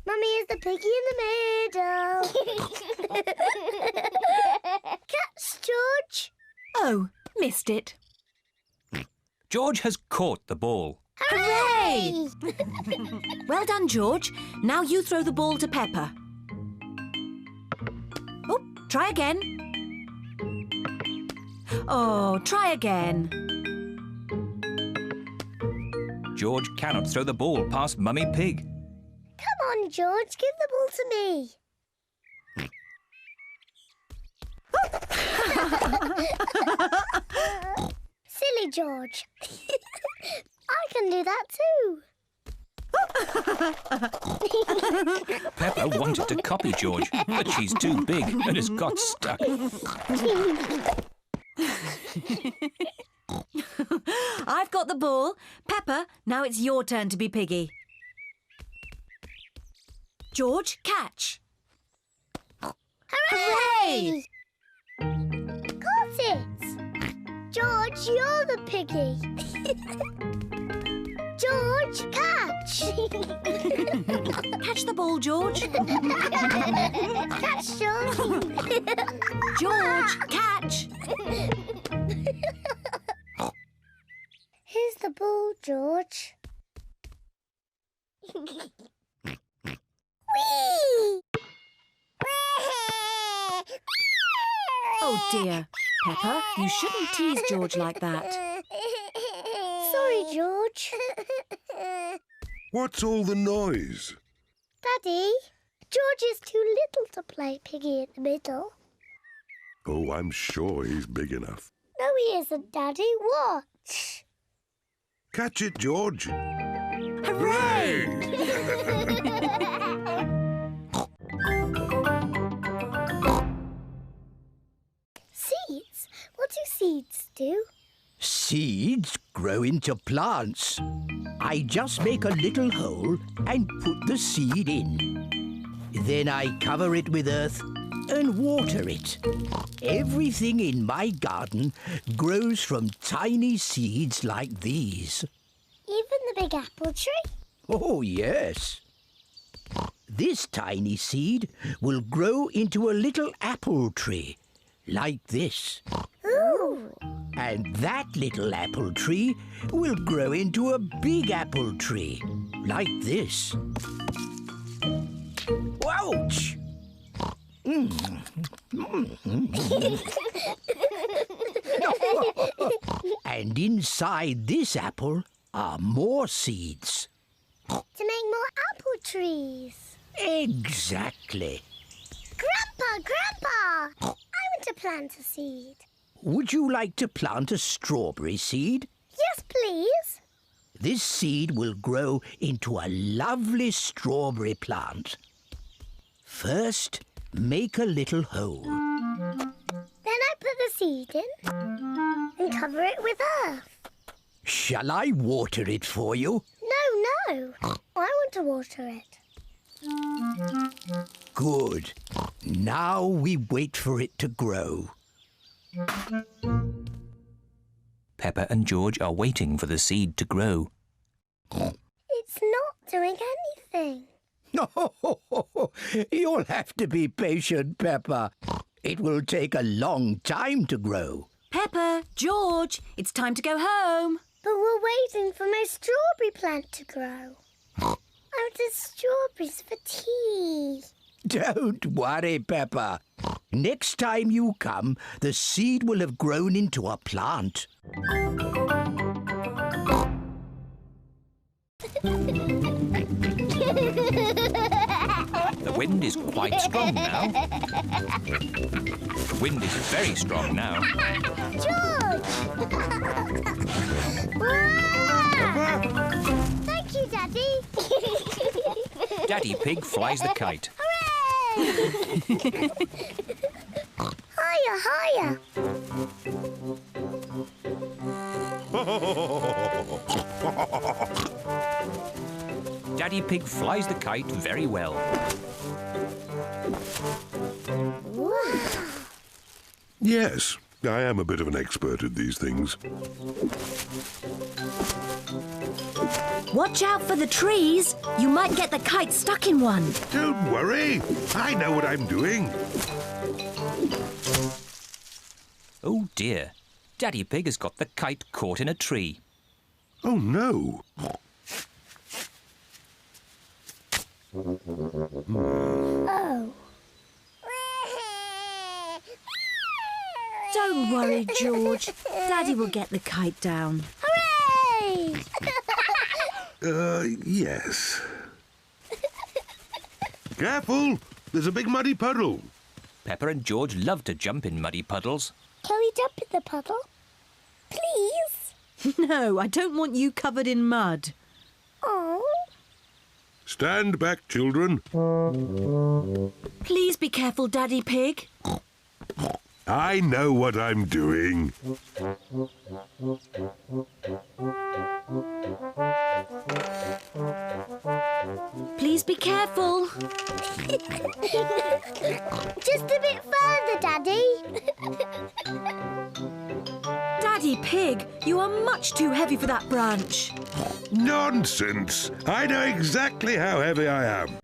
Mummy is the piggy in the middle. Catch, George. Oh, missed it. George has caught the ball. Hooray! Well done, George. Now you throw the ball to Peppa. Oh, try again. Oh, try again. George cannot throw the ball past Mummy Pig. Come on, George, give the ball to me. Silly George. I can do that too. Peppa wanted to copy George, but she's too big and has got stuck. I've got the ball. Peppa, now it's your turn to be piggy. George, catch. Hooray! Got it! George, you're the piggy. George, catch! Catch the ball, George. Catch, George. George, catch. Here's the ball, George. Whee! Oh, dear. Peppa, you shouldn't tease George like that. Sorry, George. What's all the noise? Daddy, George is too little to play piggy in the middle. Oh, I'm sure he's big enough. No, he isn't, Daddy. Watch. Catch it, George. Hooray! Seeds? What do seeds do? Seeds grow into plants. I just make a little hole and put the seed in. Then I cover it with earth and water it. Everything in my garden grows from tiny seeds like these. Even the big apple tree? Oh, yes. This tiny seed will grow into a little apple tree, like this. Ooh! And that little apple tree will grow into a big apple tree, like this. Ouch! And inside this apple are more seeds. To make more apple trees. Exactly. Grandpa! I want to plant a seed. Would you like to plant a strawberry seed? Yes, please. This seed will grow into a lovely strawberry plant. First, make a little hole. seed in and cover it with earth. Shall I water it for you? No. I want to water it. Good. Now we wait for it to grow. Peppa and George are waiting for the seed to grow. It's not doing anything. You'll have to be patient, Peppa. It will take a long time to grow. Peppa, George, it's time to go home. But we're waiting for my strawberry plant to grow. I wanted strawberries for tea. Don't worry, Peppa. Next time you come, the seed will have grown into a plant. The wind is quite strong now. The wind is very strong now. George! Thank you, Daddy. Daddy Pig flies the kite. Hooray! Higher. Daddy Pig flies the kite very well. Wow. Yes, I am a bit of an expert at these things. Watch out for the trees. You might get the kite stuck in one. Don't worry. I know what I'm doing. Oh dear. Daddy Pig has got the kite caught in a tree. Oh no. Oh. Don't worry, George. Daddy will get the kite down. Hooray! Yes. Careful! There's a big muddy puddle. Peppa and George love to jump in muddy puddles. Can we jump in the puddle? Please? No, I don't want you covered in mud. Oh. Stand back, children. Please be careful, Daddy Pig. I know what I'm doing. Please be careful. Just a bit further, Daddy. Daddy Pig, you are much too heavy for that branch. Nonsense! I know exactly how heavy I am.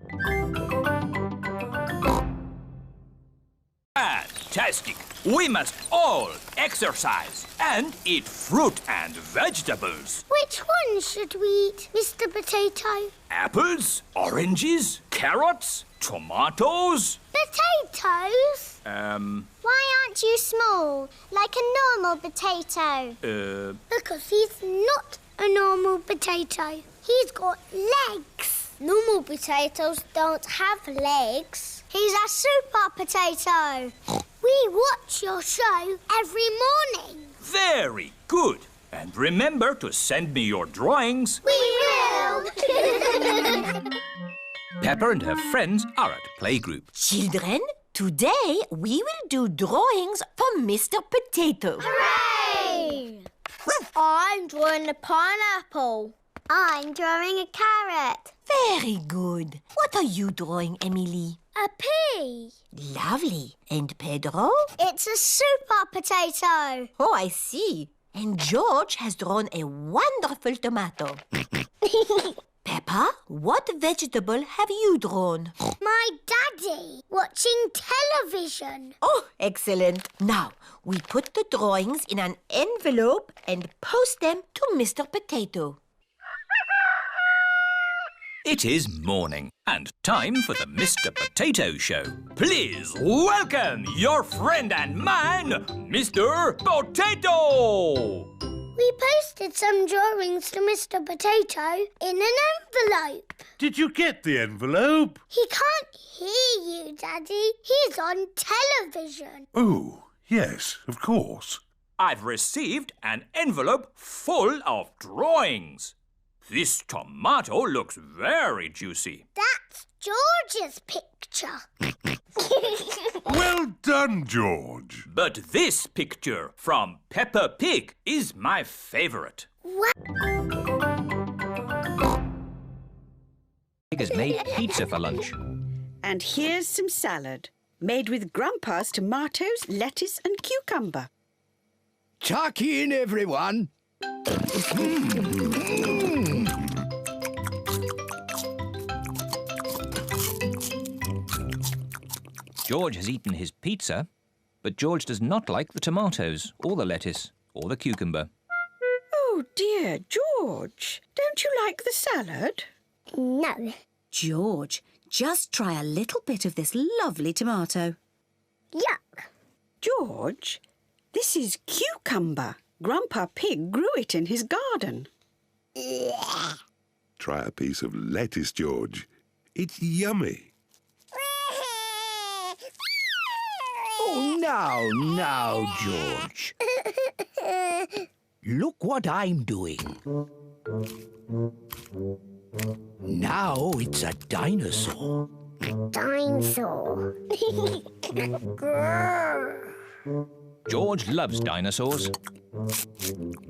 Fantastic! We must all exercise and eat fruit and vegetables. Which one should we eat, Mr. Potato? Apples, oranges, carrots, tomatoes. Potatoes? Why aren't you small, like a normal potato? Because he's not a normal potato. He's got legs. Normal potatoes don't have legs. He's a super potato. We watch your show every morning. Very good. And remember to send me your drawings. We will. Peppa and her friends are at playgroup. Children, today we will do drawings for Mr. Potato. Hooray! I'm drawing a pineapple. I'm drawing a carrot. Very good. What are you drawing, Emily? A pea. Lovely. And Pedro? It's a super potato. Oh, I see. And George has drawn a wonderful tomato. Peppa, what vegetable have you drawn? My daddy, watching television. Oh, excellent. Now, we put the drawings in an envelope and post them to Mr. Potato. It is morning and time for the Mr. Potato Show. Please welcome your friend and mine, Mr. Potato! We posted some drawings to Mr. Potato in an envelope. Did you get the envelope? He can't hear you, Daddy. He's on television. Oh, yes, of course. I've received an envelope full of drawings. This tomato looks very juicy. That's George's picture. Well done, George. But this picture from Peppa Pig is my favourite. Pig has made pizza for lunch. And here's some salad, made with Grandpa's tomatoes, lettuce and cucumber. Tuck in, everyone. George has eaten his pizza, but George does not like the tomatoes, or the lettuce, or the cucumber. Oh, dear, George. Don't you like the salad? No. George, just try a little bit of this lovely tomato. Yuck. George, this is cucumber. Grandpa Pig grew it in his garden. Try a piece of lettuce, George. It's yummy. Oh, now, George. Look what I'm doing. Now it's a dinosaur. Dinosaur. George loves dinosaurs.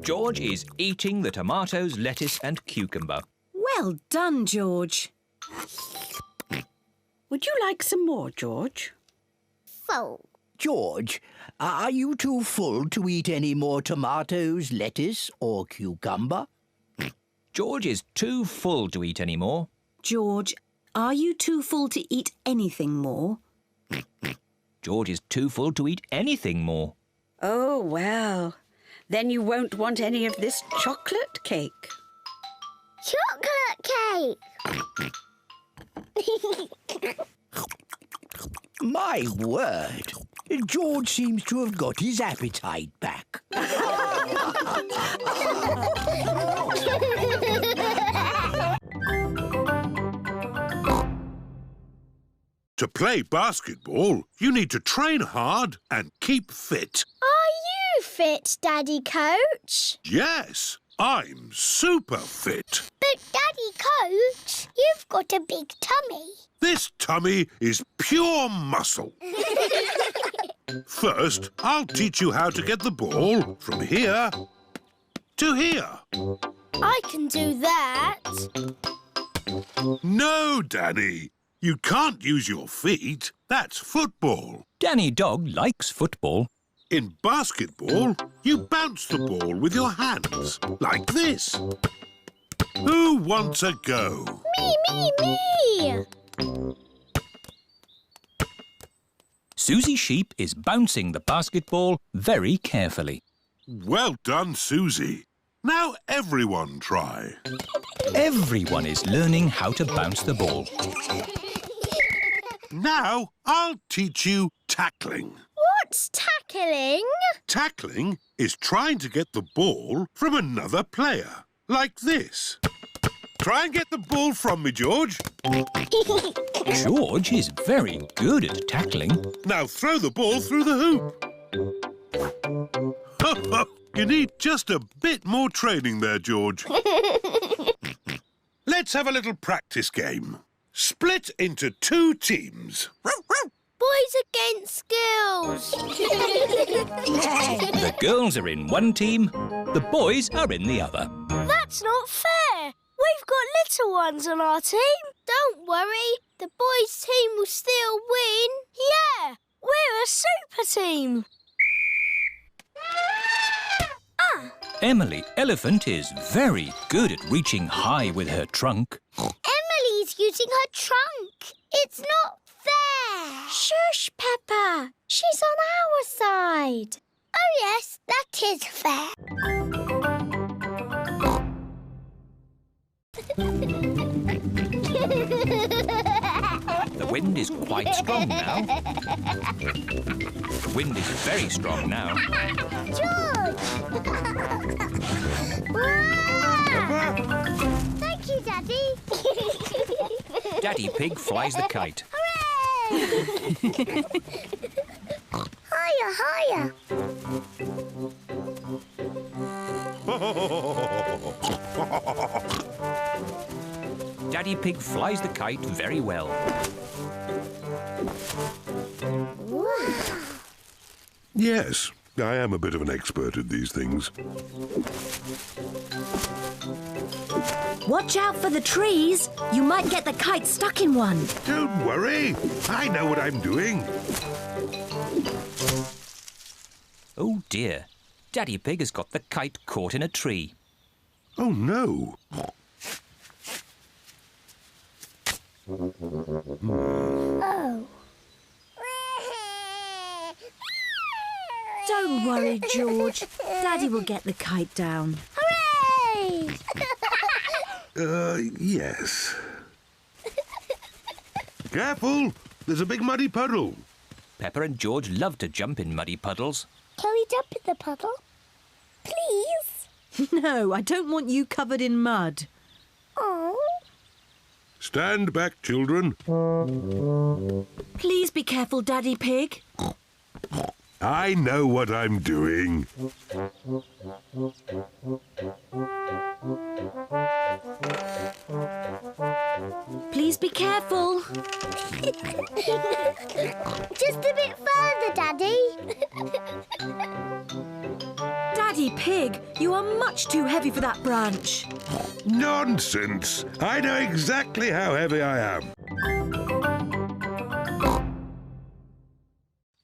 George is eating the tomatoes, lettuce and cucumber. Well done, George. Would you like some more, George? Full. George, are you too full to eat any more tomatoes, lettuce or cucumber? George is too full to eat any more. George, are you too full to eat anything more? George is too full to eat anything more. Oh, well, then you won't want any of this chocolate cake. Chocolate cake! My word, George seems to have got his appetite back. To play basketball, you need to train hard and keep fit. Are you fit, Daddy Coach? Yes, I'm super fit. But, Daddy Coach, you've got a big tummy. This tummy is pure muscle. First, I'll teach you how to get the ball from here to here. I can do that. No, Danny. You can't use your feet. That's football. Danny Dog likes football. In basketball, you bounce the ball with your hands, like this. Who wants a go? Me! Susie Sheep is bouncing the basketball very carefully. Well done, Susie. Now everyone try. Everyone is learning how to bounce the ball. Now I'll teach you tackling. What's tackling? Tackling is trying to get the ball from another player, like this. Try and get the ball from me, George. George is very good at tackling. Now throw the ball through the hoop. You need just a bit more training there, George. Let's have a little practice game. Split into 2 teams. Boys against girls. The girls are in one team, the boys are in the other. That's not fair. We've got little ones on our team. Don't worry, the boys' team will still win. Yeah, we're a super team. Emily Elephant is very good at reaching high with her trunk. Emily's using her trunk. It's not fair. Shush, Peppa. She's on our side. Oh, yes, that is fair. The wind is quite strong now. The wind is very strong now. George! Thank you, Daddy. Daddy Pig flies the kite. Hooray! Higher, higher. Daddy Pig flies the kite very well. Yes, I am a bit of an expert at these things. Watch out for the trees. You might get the kite stuck in one. Don't worry. I know what I'm doing. Oh dear. Daddy Pig has got the kite caught in a tree. Oh no. Oh. Don't worry, George. Daddy will get the kite down. Hooray! Yes. Careful! There's a big muddy puddle. Peppa and George love to jump in muddy puddles. Can we jump in the puddle? Please? No, I don't want you covered in mud. Oh. Stand back, children. Please be careful, Daddy Pig. I know what I'm doing. Please be careful. Just a bit further, Daddy. Daddy Pig, you are much too heavy for that branch. Nonsense! I know exactly how heavy I am.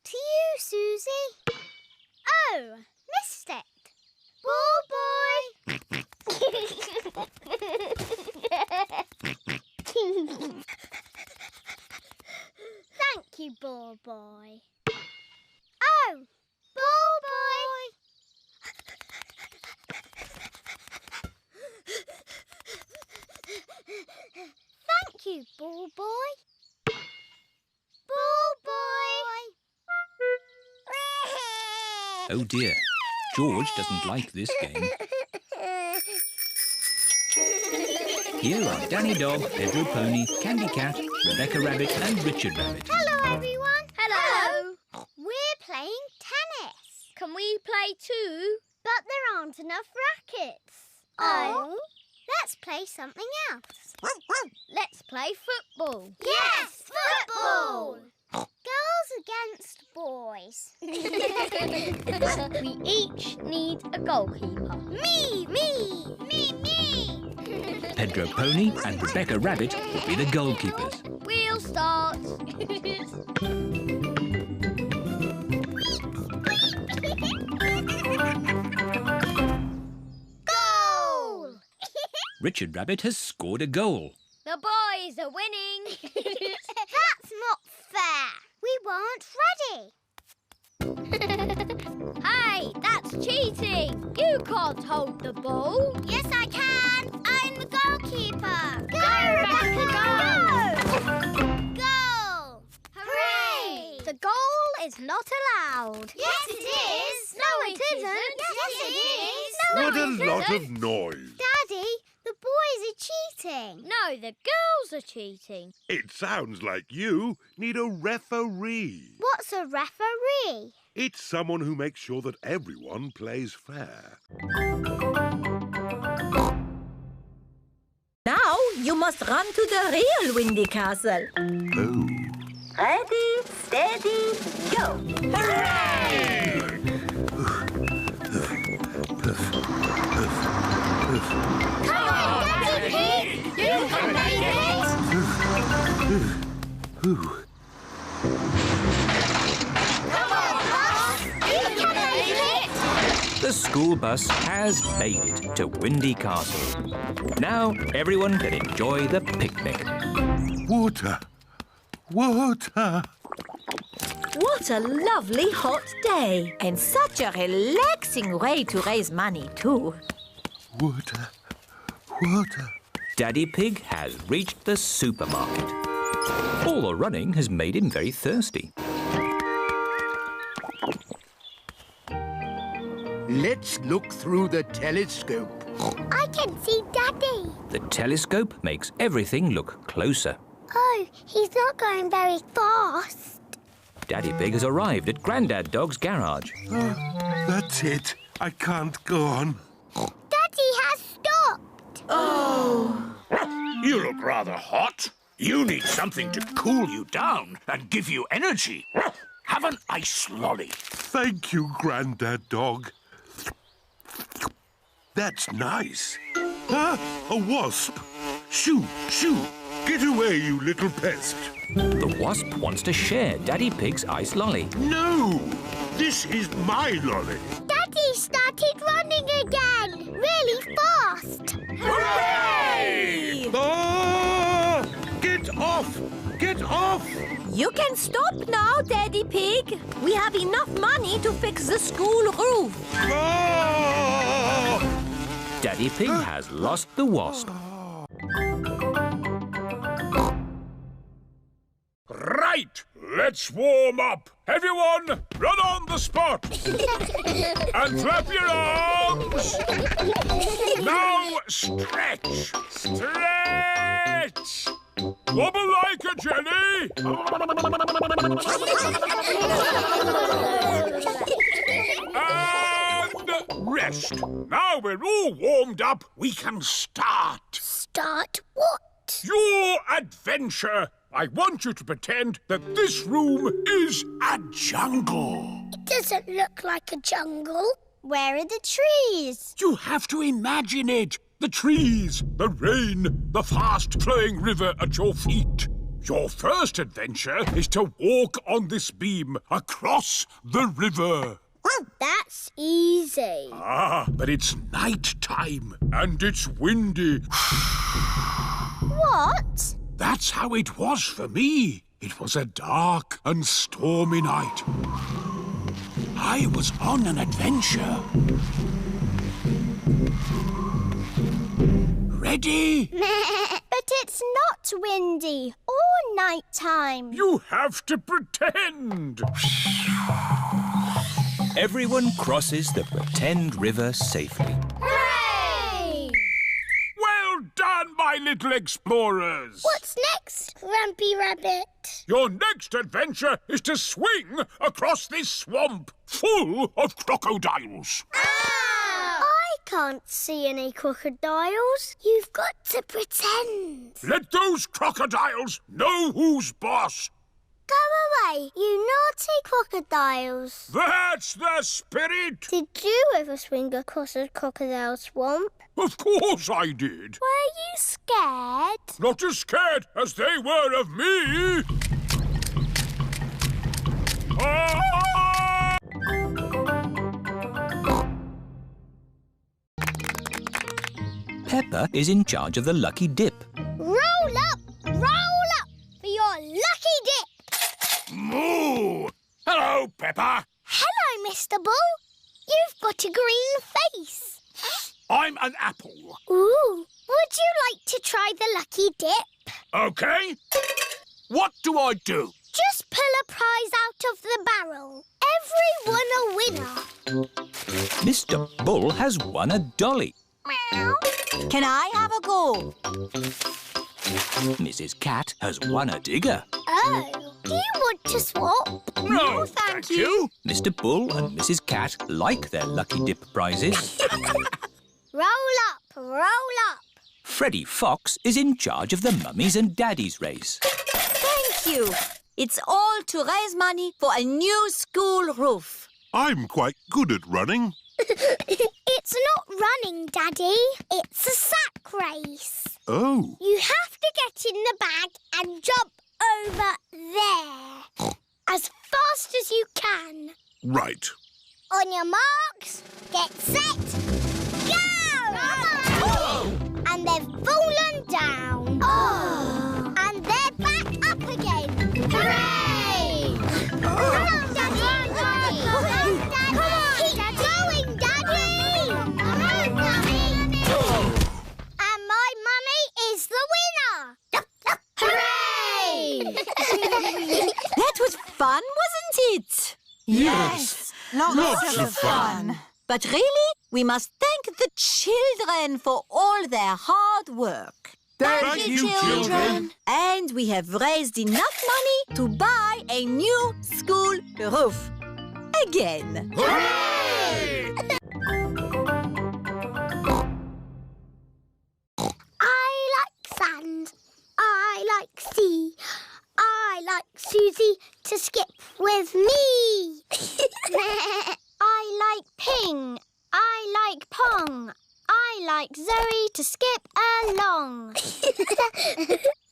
To you, Susie. Oh, missed it. Ball boy. Thank you, ball boy. Oh, ball boy. Thank you, ball boy. Ball boy. Oh dear. George doesn't like this game. Here are Danny Dog, Pedro Pony, Candy Cat, Rebecca Rabbit and Richard Rabbit. Hello, everyone. Hello. We're playing tennis. Can we play too? But there aren't enough rackets. Oh. Let's play something else. Let's play football. Yes, football! Girls against boys. We each need a goalkeeper. Me! Pedro Pony and Rebecca Rabbit will be the goalkeepers. We'll start. Goal! Richard Rabbit has scored a goal. The boys are winning. That's not fair. We weren't ready. Hey, that's cheating. You can't hold the ball. Yes, I can. I'm the goalkeeper. Go, Rebecca, go! Goal! Hooray! The goal is not allowed. Yes, it is. No, it isn't. Yes, it is. What a lot of noise. Daddy, the boys are cheating. No, the girls are cheating. It sounds like you need a referee. What's a referee? It's someone who makes sure that everyone plays fair. Now you must run to the real Windy Castle. Oh. Ready, steady, go. Hooray! Come on, Daddy Pig! You can make it! Come on, Bus! You can make it! The school bus has made it to Windy Castle. Now everyone can enjoy the picnic. Water! Water! What a lovely hot day. And such a relaxing way to raise money too. Water! Water! Daddy Pig has reached the supermarket. All the running has made him very thirsty. Let's look through the telescope. I can see Daddy. The telescope makes everything look closer. Oh, he's not going very fast. Daddy Pig has arrived at Grandad Dog's garage. That's it. I can't go on. Daddy has stopped. Oh. You look rather hot. You need something to cool you down and give you energy. Have an ice lolly. Thank you, Grandad Dog. That's nice. Ah, a wasp. Shoo, shoo. Get away, you little pest. The wasp wants to share Daddy Pig's ice lolly. No! This is my lolly. Daddy started running again, really fast. Hooray! Ah! Get off! Get off! You can stop now, Daddy Pig. We have enough money to fix the school roof. Ah! Daddy Pig has lost the wasp. Right, let's warm up. Everyone, run on the spot. And clap your arms. Now stretch. Stretch. Wobble like a jelly. And rest. Now we're all warmed up, we can start. Start what? Your adventure. I want you to pretend that this room is a jungle. It doesn't look like a jungle. Where are the trees? You have to imagine it. The trees, the rain, the fast-flowing river at your feet. Your first adventure is to walk on this beam across the river. That's easy. Ah, but it's night time and it's windy. What? That's how it was for me. It was a dark and stormy night. I was on an adventure. Ready? But it's not windy or night time. You have to pretend. Everyone crosses the pretend river safely. Hooray! Well done, my little explorers. What's next, Grumpy Rabbit? Your next adventure is to swing across this swamp full of crocodiles. I can't see any crocodiles. You've got to pretend. Let those crocodiles know who's boss. Go away, you naughty crocodiles. That's the spirit. Did you ever swing across a crocodile swamp? Of course I did. Were you scared? Not as scared as they were of me. Ah! Peppa is in charge of the lucky dip. Roll up for your lucky dip. Moo! Hello, Peppa. Hello, Mr. Bull. You've got a green face. I'm an apple. Ooh, would you like to try the lucky dip? OK. What do I do? Just pull a prize out of the barrel. Everyone a winner. Mr. Bull has won a dolly. Meow. Can I have a go? Mrs. Cat has won a digger. Oh, do you want to swap? No, thank you. Mr. Bull and Mrs. Cat like their lucky dip prizes. Roll up. Freddie Fox is in charge of the mummies and daddies race. Thank you. It's all to raise money for a new school roof. I'm quite good at running. It's not running, Daddy. It's a sack race. Oh. You have to get in the bag and jump over there. As fast as you can. Right. On your marks, get set, go! And they've fallen down. Oh! And they're back up again. Hooray! Come on, Daddy! Come on, Daddy! Keep going, Daddy! Come on, Daddy! And my mummy is the winner! Hooray! That was fun, wasn't it? Yes. Lots of fun. But really, we must thank the children for all their hard work. Thank you, children. And we have raised enough money to buy a new school roof. Again. Hooray! I like sand. I like sea. I like Susie to skip with me. I like ping. I like pong. I like Zoe to skip along.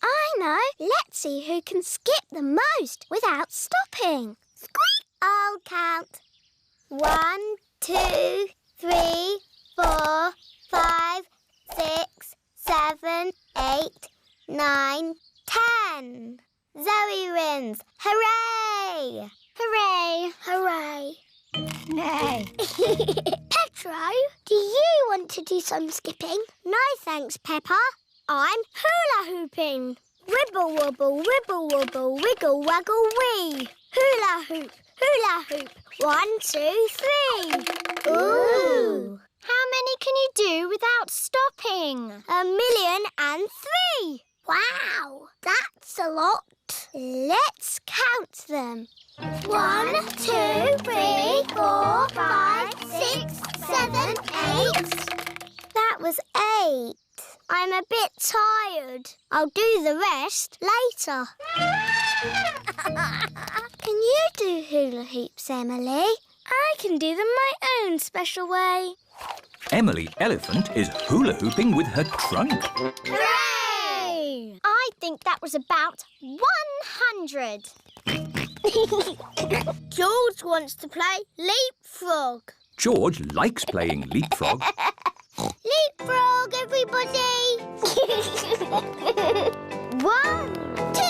I know. Let's see who can skip the most without stopping. Squeak! I'll count. 1, 2, 3, 4, 5, 6, 7, 8, 9, 10. Zoe wins. Hooray! Hooray! Hooray! Nay. Petro, do you want to do some skipping? No, thanks, Peppa. I'm hula hooping. Wibble wobble, wibble wobble, wiggle waggle wee. Hula hoop, hula hoop. 1, 2, 3. Ooh! How many can you do without stopping? 1,000,003. Wow, that's a lot. Let's count them. 1, 2, 3, 4, 5, 6, 7, 8. That was 8. I'm a bit tired. I'll do the rest later. Can you do hula hoops, Emily? I can do them my own special way. Emily Elephant is hula hooping with her trunk. Hooray! I think that was about 100. George wants to play leapfrog. George likes playing leapfrog. Leapfrog, everybody! 1, 2,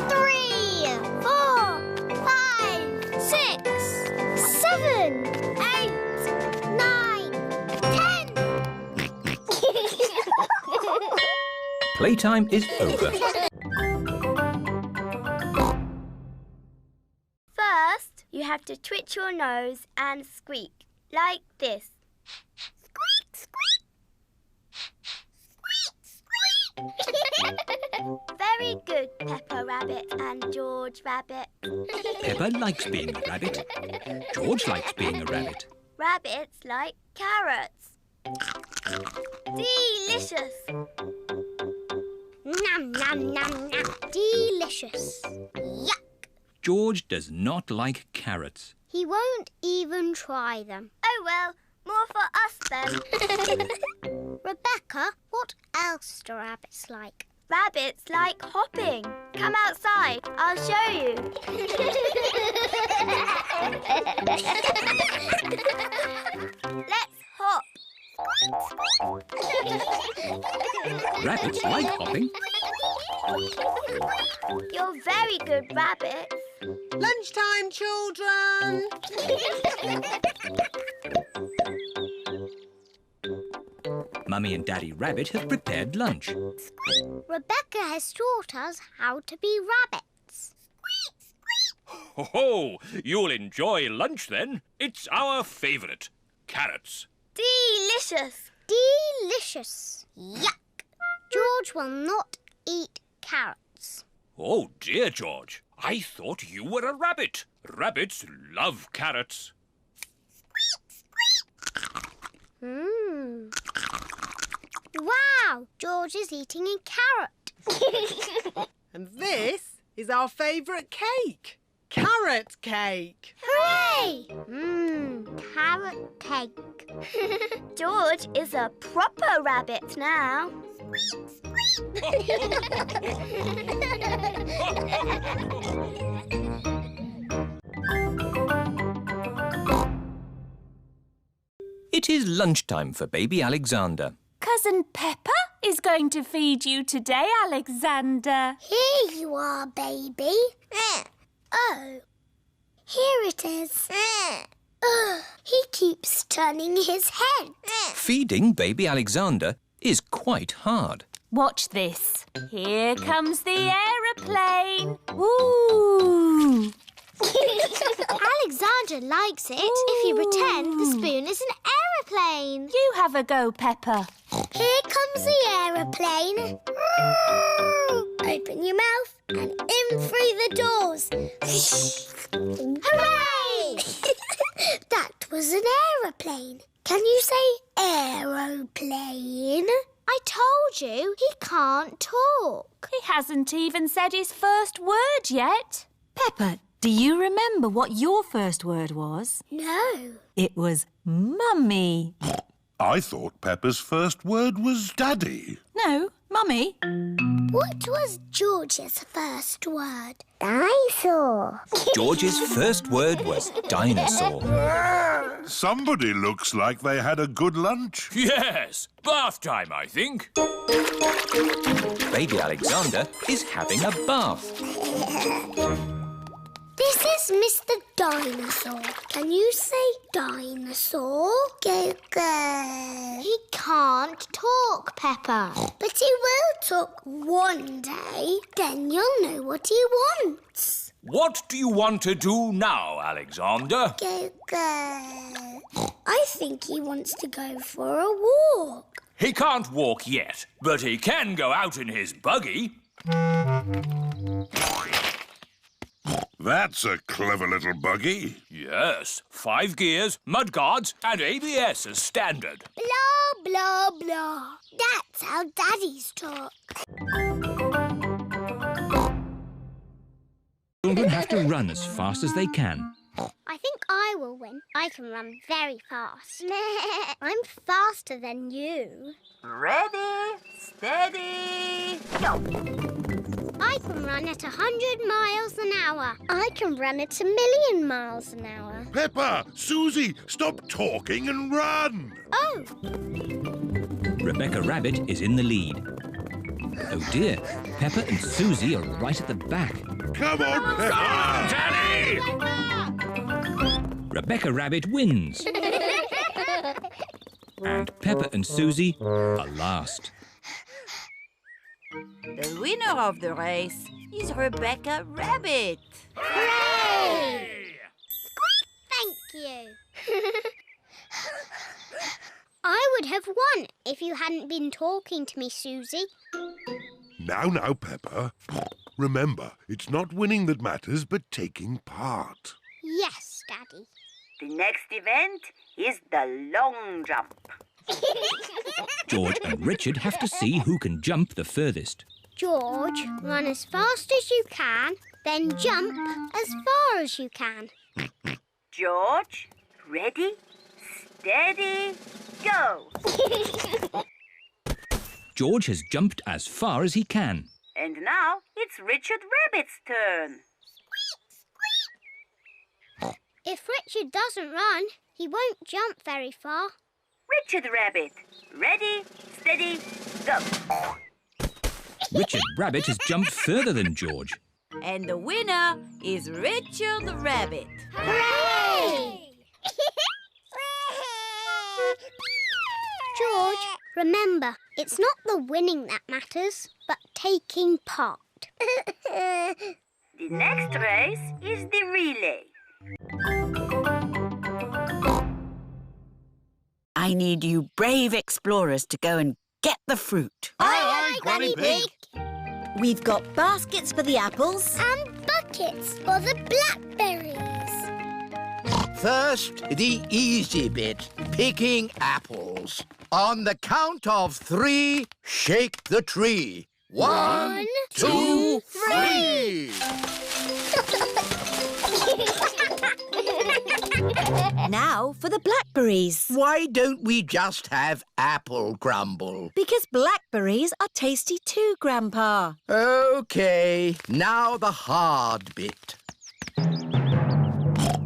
3, 4, 5, 6, 7, 8, 9, 10. Playtime is over. First, you have to twitch your nose and squeak, like this. Squeak, squeak. Squeak, squeak. Very good, Peppa Rabbit and George Rabbit. Peppa likes being a rabbit. George likes being a rabbit. Rabbits like carrots. Delicious. Nom, nom, nom, nom. Delicious. Yuck. George does not like carrots. He won't even try them. Oh, well, more for us then. Rebecca, what else do rabbits like? Rabbits like hopping. Come outside, I'll show you. Let's hop. Rabbits like hopping. You're very good rabbits. Lunchtime, children! Mummy and Daddy Rabbit have prepared lunch. Rebecca has taught us how to be rabbits. Ho-ho! You'll enjoy lunch then. It's our favourite. Carrots. Delicious. Delicious. Yuck. George will not eat carrots. Oh dear, George. I thought you were a rabbit. Rabbits love carrots. Wow, George is eating a carrot. And this is our favourite cake. Carrot cake. Hooray! Carrot cake. George is a proper rabbit now. It is lunchtime for baby Alexander. Cousin Peppa is going to feed you today, Alexander. Here you are, baby. Oh, here it is. He keeps turning his head. Feeding baby Alexander is quite hard. Watch this. Here comes the aeroplane. Woo! Alexander likes it if you pretend the spoon is an aeroplane. You have a go, Peppa. Here comes the aeroplane. Open your mouth and in through the doors. Hooray! That was an aeroplane. Can you say aeroplane? I told you he can't talk. He hasn't even said his first word yet. Peppa, do you remember what your first word was? No. It was Mummy. I thought Peppa's first word was Daddy. No, Mummy. What was George's first word? Dinosaur. George's first word was dinosaur. Somebody looks like they had a good lunch. Yes, bath time, I think. Baby Alexander is having a bath. This is Mr. Dinosaur. Can you say dinosaur? Go, go. He can't talk, Peppa. But he will talk one day. Then you'll know what he wants. What do you want to do now, Alexander? Go, go. I think he wants to go for a walk. He can't walk yet, but he can go out in his buggy. That's a clever little buggy. Yes, 5 gears, mudguards and ABS as standard. Blah, blah, blah. That's how daddies talk. Children have to run as fast as they can. I think I will win. I can run very fast. I'm faster than you. Ready, steady, go. I can run at 100 miles an hour. I can run at 1,000,000 miles an hour. Peppa, Susie, stop talking and run. Oh. Rebecca Rabbit is in the lead. Oh dear, Peppa and Susie are right at the back. Come on, Peppa! Come on, Daddy! Rebecca Rabbit wins. And Peppa and Susie are last. The winner of the race is Rebecca Rabbit. Hooray! Thank you. I would have won if you hadn't been talking to me, Susie. Now, Peppa. Remember, it's not winning that matters, but taking part. Yes, Daddy. The next event is the long jump. George and Richard have to see who can jump the furthest. George, run as fast as you can, then jump as far as you can. George, ready, steady, go. George has jumped as far as he can. And now it's Richard Rabbit's turn. If Richard doesn't run, he won't jump very far. Richard Rabbit, ready, steady, go. Richard Rabbit has jumped further than George. And the winner is Richard Rabbit. Hooray! George, remember, it's not the winning that matters, but taking part. The next race is the relay. I need you brave explorers to go and get the fruit. Aye, aye, Granny Pig. We've got baskets for the apples. And buckets for the blackberries. First, the easy bit, picking apples. On the count of 3, shake the tree. 1, 2, 3. Now for the blackberries. Why don't we just have apple crumble? Because blackberries are tasty too, Grandpa. OK, now the hard bit.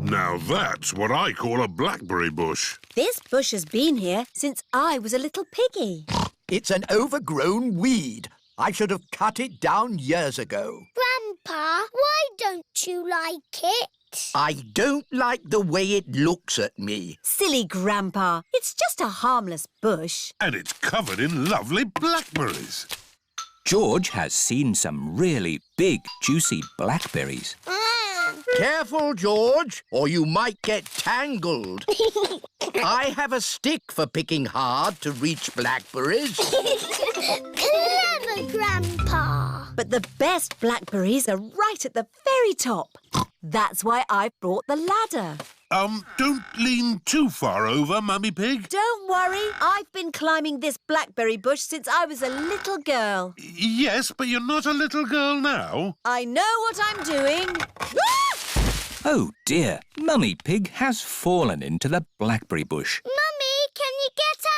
Now that's what I call a blackberry bush. This bush has been here since I was a little piggy. It's an overgrown weed. I should have cut it down years ago. Grandpa, why don't you like it? I don't like the way it looks at me. Silly Grandpa, it's just a harmless bush. And it's covered in lovely blackberries. George has seen some really big, juicy blackberries. Careful, George, or you might get tangled. I have a stick for picking hard to reach blackberries. Clever, Grandpa. But the best blackberries are right at the very top. That's why I brought the ladder. Don't lean too far over, Mummy Pig. Don't worry, I've been climbing this blackberry bush since I was a little girl. Yes, but you're not a little girl now. I know what I'm doing. Oh dear, Mummy Pig has fallen into the blackberry bush. Mummy, can you get out?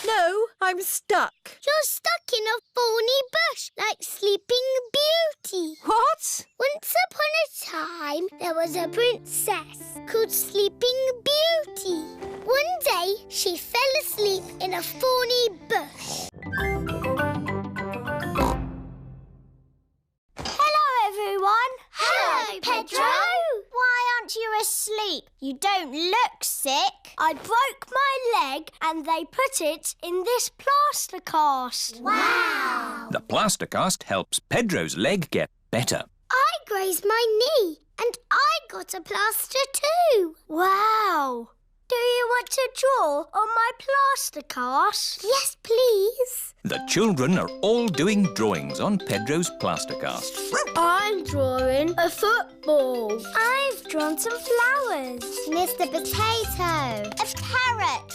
No, I'm stuck. You're stuck in a thorny bush like Sleeping Beauty. What? Once upon a time, there was a princess called Sleeping Beauty. One day, she fell asleep in a thorny bush. Hello, everyone. Hello, Pedro. Why aren't you asleep? You don't look sick. I broke my leg and they put it in this plaster cast. Wow. The plaster cast helps Pedro's leg get better. I grazed my knee and I got a plaster too. Wow. Do you want to draw on my plaster cast? Yes, please. The children are all doing drawings on Pedro's plaster cast. I'm drawing a football. I've drawn some flowers. Mr. Potato. A parrot.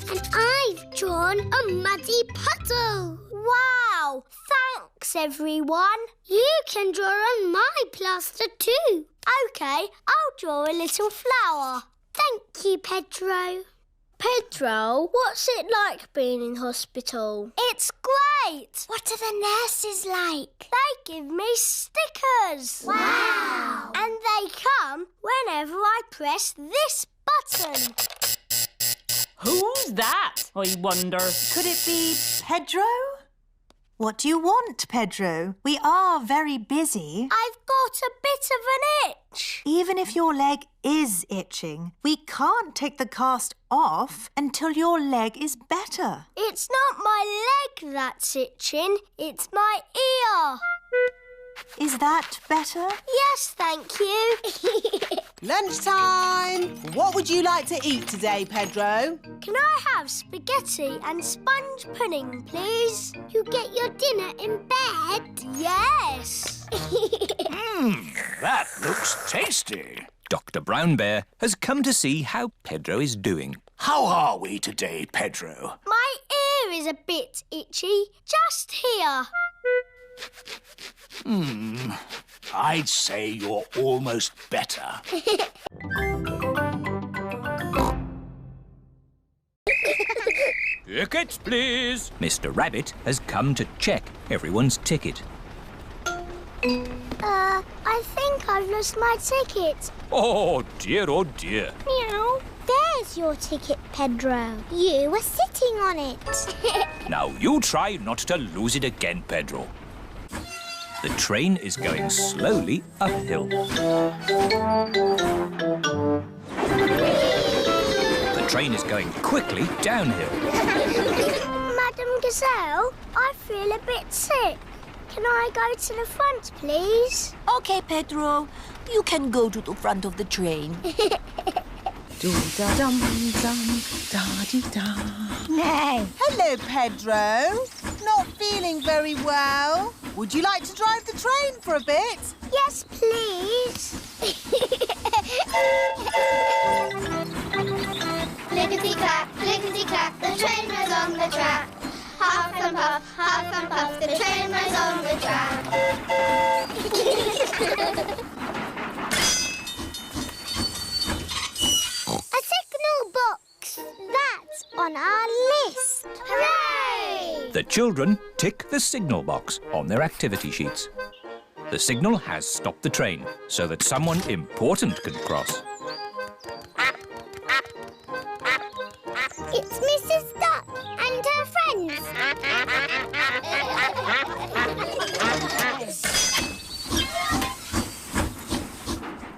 And I've drawn a muddy puddle. Wow! Thanks, everyone. You can draw on my plaster too. OK, I'll draw a little flower. Thank you, Pedro. Pedro, what's it like being in hospital? It's great. What are the nurses like? They give me stickers. Wow. And they come whenever I press this button. Who's that, I wonder? Could it be Pedro? What do you want, Pedro? We are very busy. I've got a bit of an itch. Even if your leg is itching, we can't take the cast off until your leg is better. It's not my leg that's itching, it's my ear. Is that better? Yes, thank you. Lunchtime! What would you like to eat today, Pedro? Can I have spaghetti and sponge pudding, please? You get your dinner in bed? Yes. That looks tasty. Dr. Brown Bear has come to see how Pedro is doing. How are we today, Pedro? My ear is a bit itchy, just here. I'd say you're almost better. Tickets, please. Mr. Rabbit has come to check everyone's ticket. I think I've lost my ticket. Oh, dear, oh, dear. Meow. There's your ticket, Pedro. You were sitting on it. Now, you try not to lose it again, Pedro. The train is going slowly uphill. The train is going quickly downhill. Madam Gazelle, I feel a bit sick. Can I go to the front, please? OK, Pedro. You can go to the front of the train. Do-da-dum-dum-da-dee-da. No. Hello, Pedro. Not feeling very well. Would you like to drive the train for a bit? Yes, please. Clickety-clack, clickety-clack, the train was on the track. Huff and puff, the train was on the track. A signal box. That's on our list. Hooray! The children tick the signal box on their activity sheets. The signal has stopped the train so that someone important can cross. It's Mrs. Duck and her friends.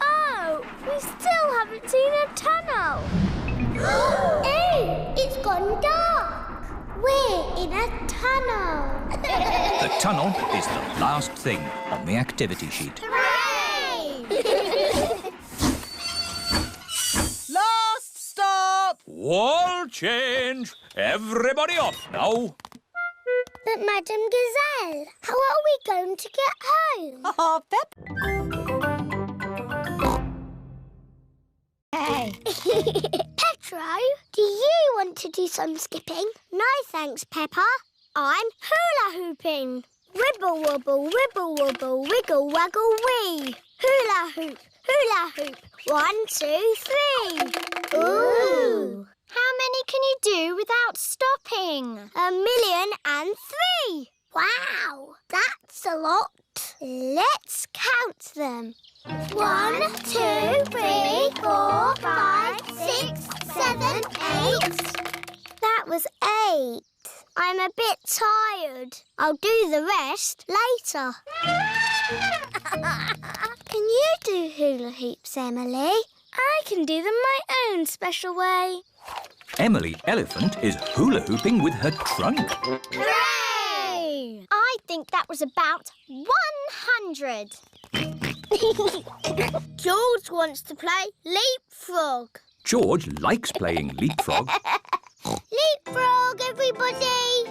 Oh, we still haven't seen a tunnel. Oh, it's gone dark. We're in a tunnel. The tunnel is the last thing on the activity sheet. Hooray! Last stop! Wall change! Everybody up now! But Madam Gazelle, how are we going to get home? Oh, Peppa. Pedro, do you want to do some skipping? No, thanks, Peppa. I'm hula hooping. Wibble wobble, wibble wobble, wiggle waggle wee. Hula hoop, hula hoop. 1, 2, 3. Ooh! How many can you do without stopping? 1,000,003. Wow, that's a lot. Let's count them. 1, 2, 3, 4, 5, 6, 7, 8. That was 8. I'm a bit tired. I'll do the rest later. Can you do hula hoops, Emily? I can do them my own special way. Emily Elephant is hula hooping with her trunk. Hooray! I think that was about 100. George wants to play leapfrog. George likes playing leapfrog. Leapfrog, everybody!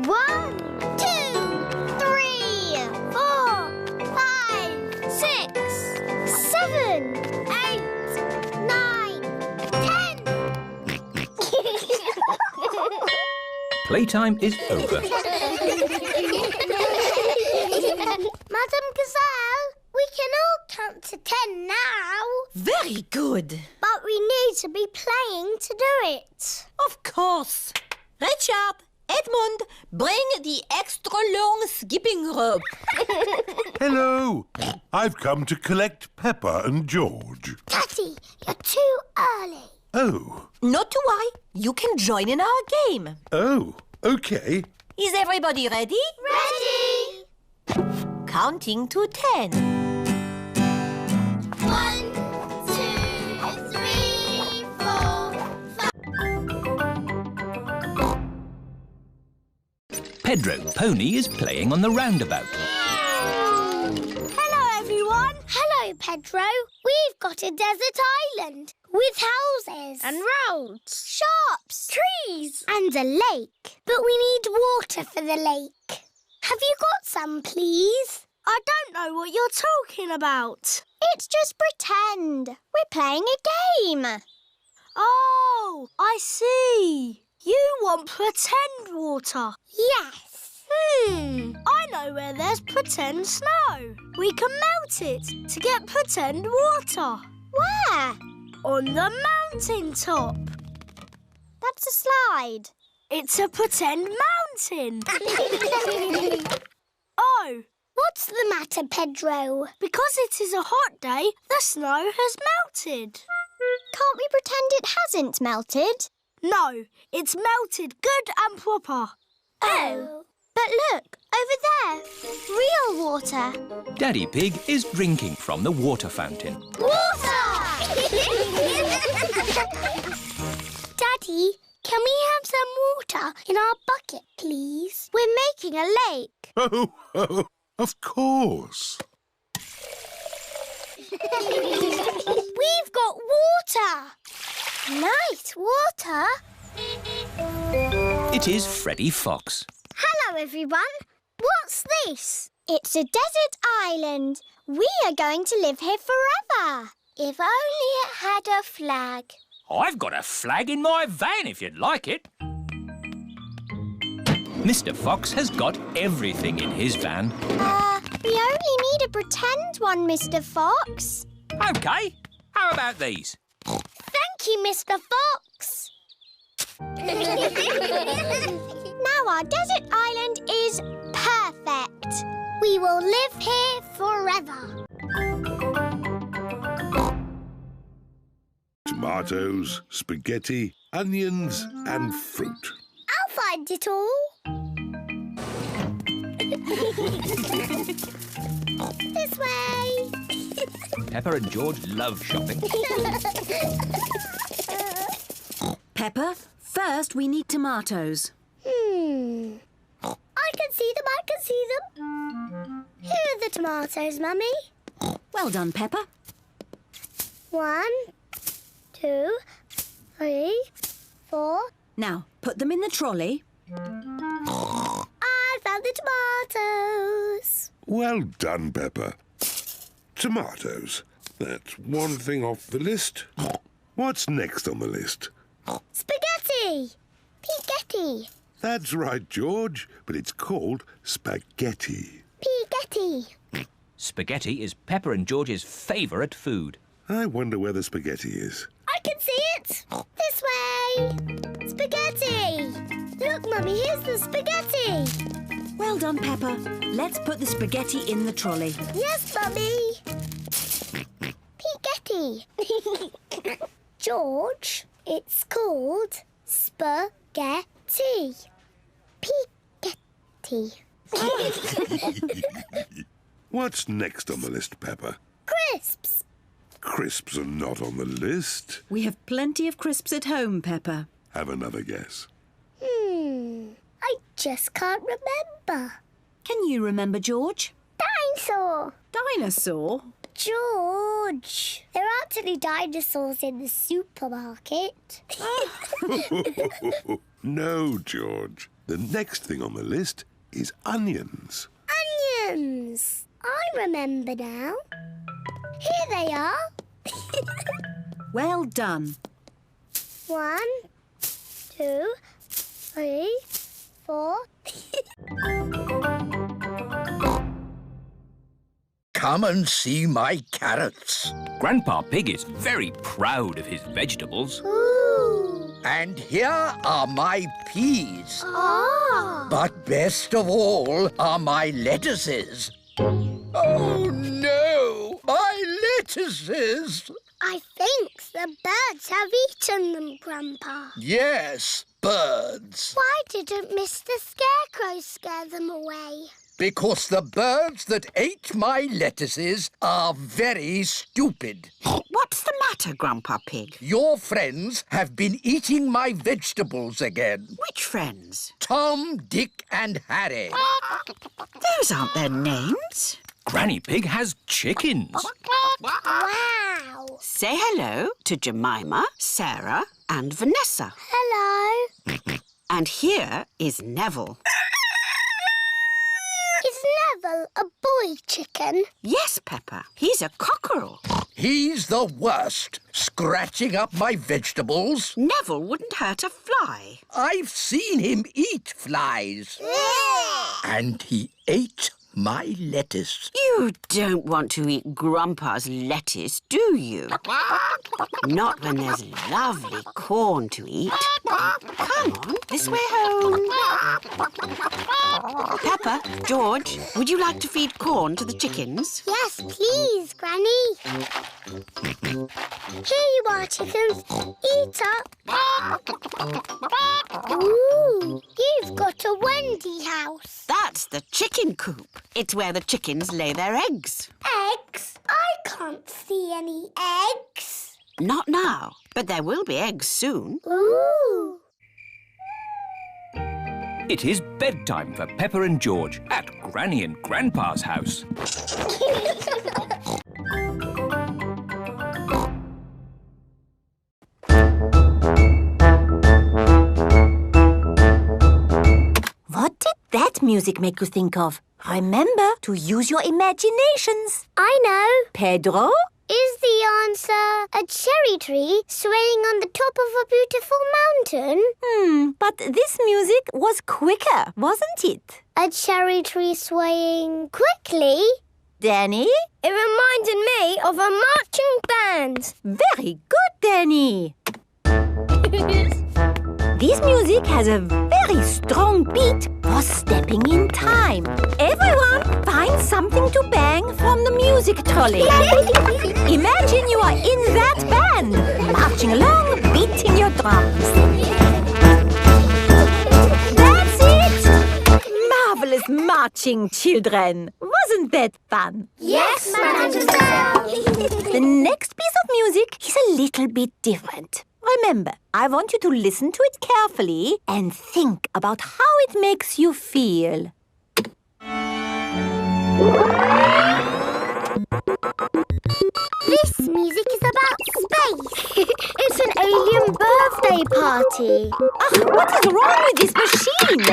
1, 2, 3, 4, 5, 6, 7, 8, 9, 10. Playtime is over. Madam Gazelle, we can all count to 10 now. Very good. But we need to be playing to do it. Of course. Richard, Edmund, bring the extra long skipping rope. Hello. I've come to collect Peppa and George. Daddy, you're too early. Oh. Not to worry. You can join in our game. Oh, OK. Is everybody ready? Ready! Counting to 10. 1, 2, 3, 4, 5. Pedro Pony is playing on the roundabout. Hello, everyone. Hello, Pedro. We've got a desert island with houses and roads, shops, trees and a lake. But we need water for the lake. Have you got some, please? I don't know what you're talking about. It's just pretend. We're playing a game. Oh, I see. You want pretend water? Yes. I know where there's pretend snow. We can melt it to get pretend water. Where? On the mountain top. That's a slide. It's a pretend mountain. Oh, what's the matter, Pedro? Because it is a hot day, the snow has melted. Can't we pretend it hasn't melted? No, it's melted good and proper. Oh. But look, over there, real water. Daddy Pig is drinking from the water fountain. Water! Daddy, can we have some water in our bucket, please? We're making a lake. Oh, of course. We've got water. Nice water. It is Freddy Fox. Hello, everyone. What's this? It's a desert island. We are going to live here forever. If only it had a flag. I've got a flag in my van if you'd like it. Mr. Fox has got everything in his van. We only need a pretend one, Mr. Fox. OK. How about these? Thank you, Mr. Fox. Now our desert island is perfect. We will live here forever. Tomatoes, spaghetti, onions and fruit. I'll find it all. This way. Peppa and George love shopping. Peppa, first we need tomatoes. I can see them, Here are the tomatoes, Mummy. Well done, Peppa. 1, 2, 3, 4. Now, put them in the trolley. I found the tomatoes. Well done, Peppa. Tomatoes. That's one thing off the list. What's next on the list? Spaghetti! Piggetti! That's right, George, but it's called spaghetti. Piggetti! Spaghetti is Peppa and George's favourite food. I wonder where the spaghetti is. I can see it! This way! Spaghetti! Look, Mummy, here's the spaghetti! Well done, Peppa. Let's put the spaghetti in the trolley. Yes, Mummy! Piggetti! George, it's called spaghetti. Piggetti. What's next on the list, Peppa? Crisps. Crisps are not on the list. We have plenty of crisps at home, Peppa. Have another guess. I just can't remember. Can you remember, George? Dinosaur. Dinosaur? George, there aren't any dinosaurs in the supermarket. No, George. The next thing on the list is onions. Onions. I remember now. Here they are. Well done. 1, 2, 3, 4. Come and see my carrots. Grandpa Pig is very proud of his vegetables. Ooh. And here are my peas. Ah. But best of all are my lettuces. Oh, no! My lettuces! I think the birds have eaten them, Grandpa. Yes, birds. Why didn't Mr. Scarecrow scare them away? Because the birds that ate my lettuces are very stupid. What's the matter, Grandpa Pig? Your friends have been eating my vegetables again. Which friends? Tom, Dick and Harry. Those aren't their names. Granny Pig has chickens. Wow! Say hello to Jemima, Sarah and Vanessa. Hello. And here is Neville. Is Neville a boy chicken? Yes, Peppa. He's a cockerel. He's the worst, scratching up my vegetables. Neville wouldn't hurt a fly. I've seen him eat flies. And he ate my lettuce. You don't want to eat Grandpa's lettuce, do you? Not when there's lovely corn to eat. Come on, this way home. Peppa, George, would you like to feed corn to the chickens? Yes, please, Granny. Here you are, chickens. Eat up. Ooh, you've got a Wendy house. That's the chicken coop. It's where the chickens lay their eggs. Eggs? I can't see any eggs. Not now, but there will be eggs soon. Ooh. It is bedtime for Peppa and George at Granny and Grandpa's house. What did that music make you think of? Remember to use your imaginations. I know. Pedro? Is the answer a cherry tree swaying on the top of a beautiful mountain? But this music was quicker, wasn't it? A cherry tree swaying quickly? Danny? It reminded me of a marching band. Very good, Danny. This music has a very strong beat for stepping in time. Everyone find something to bang from the music trolley. Imagine you are in that band, marching along, beating your drums. That's it! Marvelous marching, children. Wasn't that fun? Yes, Mademoiselle. The next piece of music is a little bit different. Remember, I want you to listen to it carefully and think about how it makes you feel. This music is about space. It's an alien birthday party. What is wrong with this machine?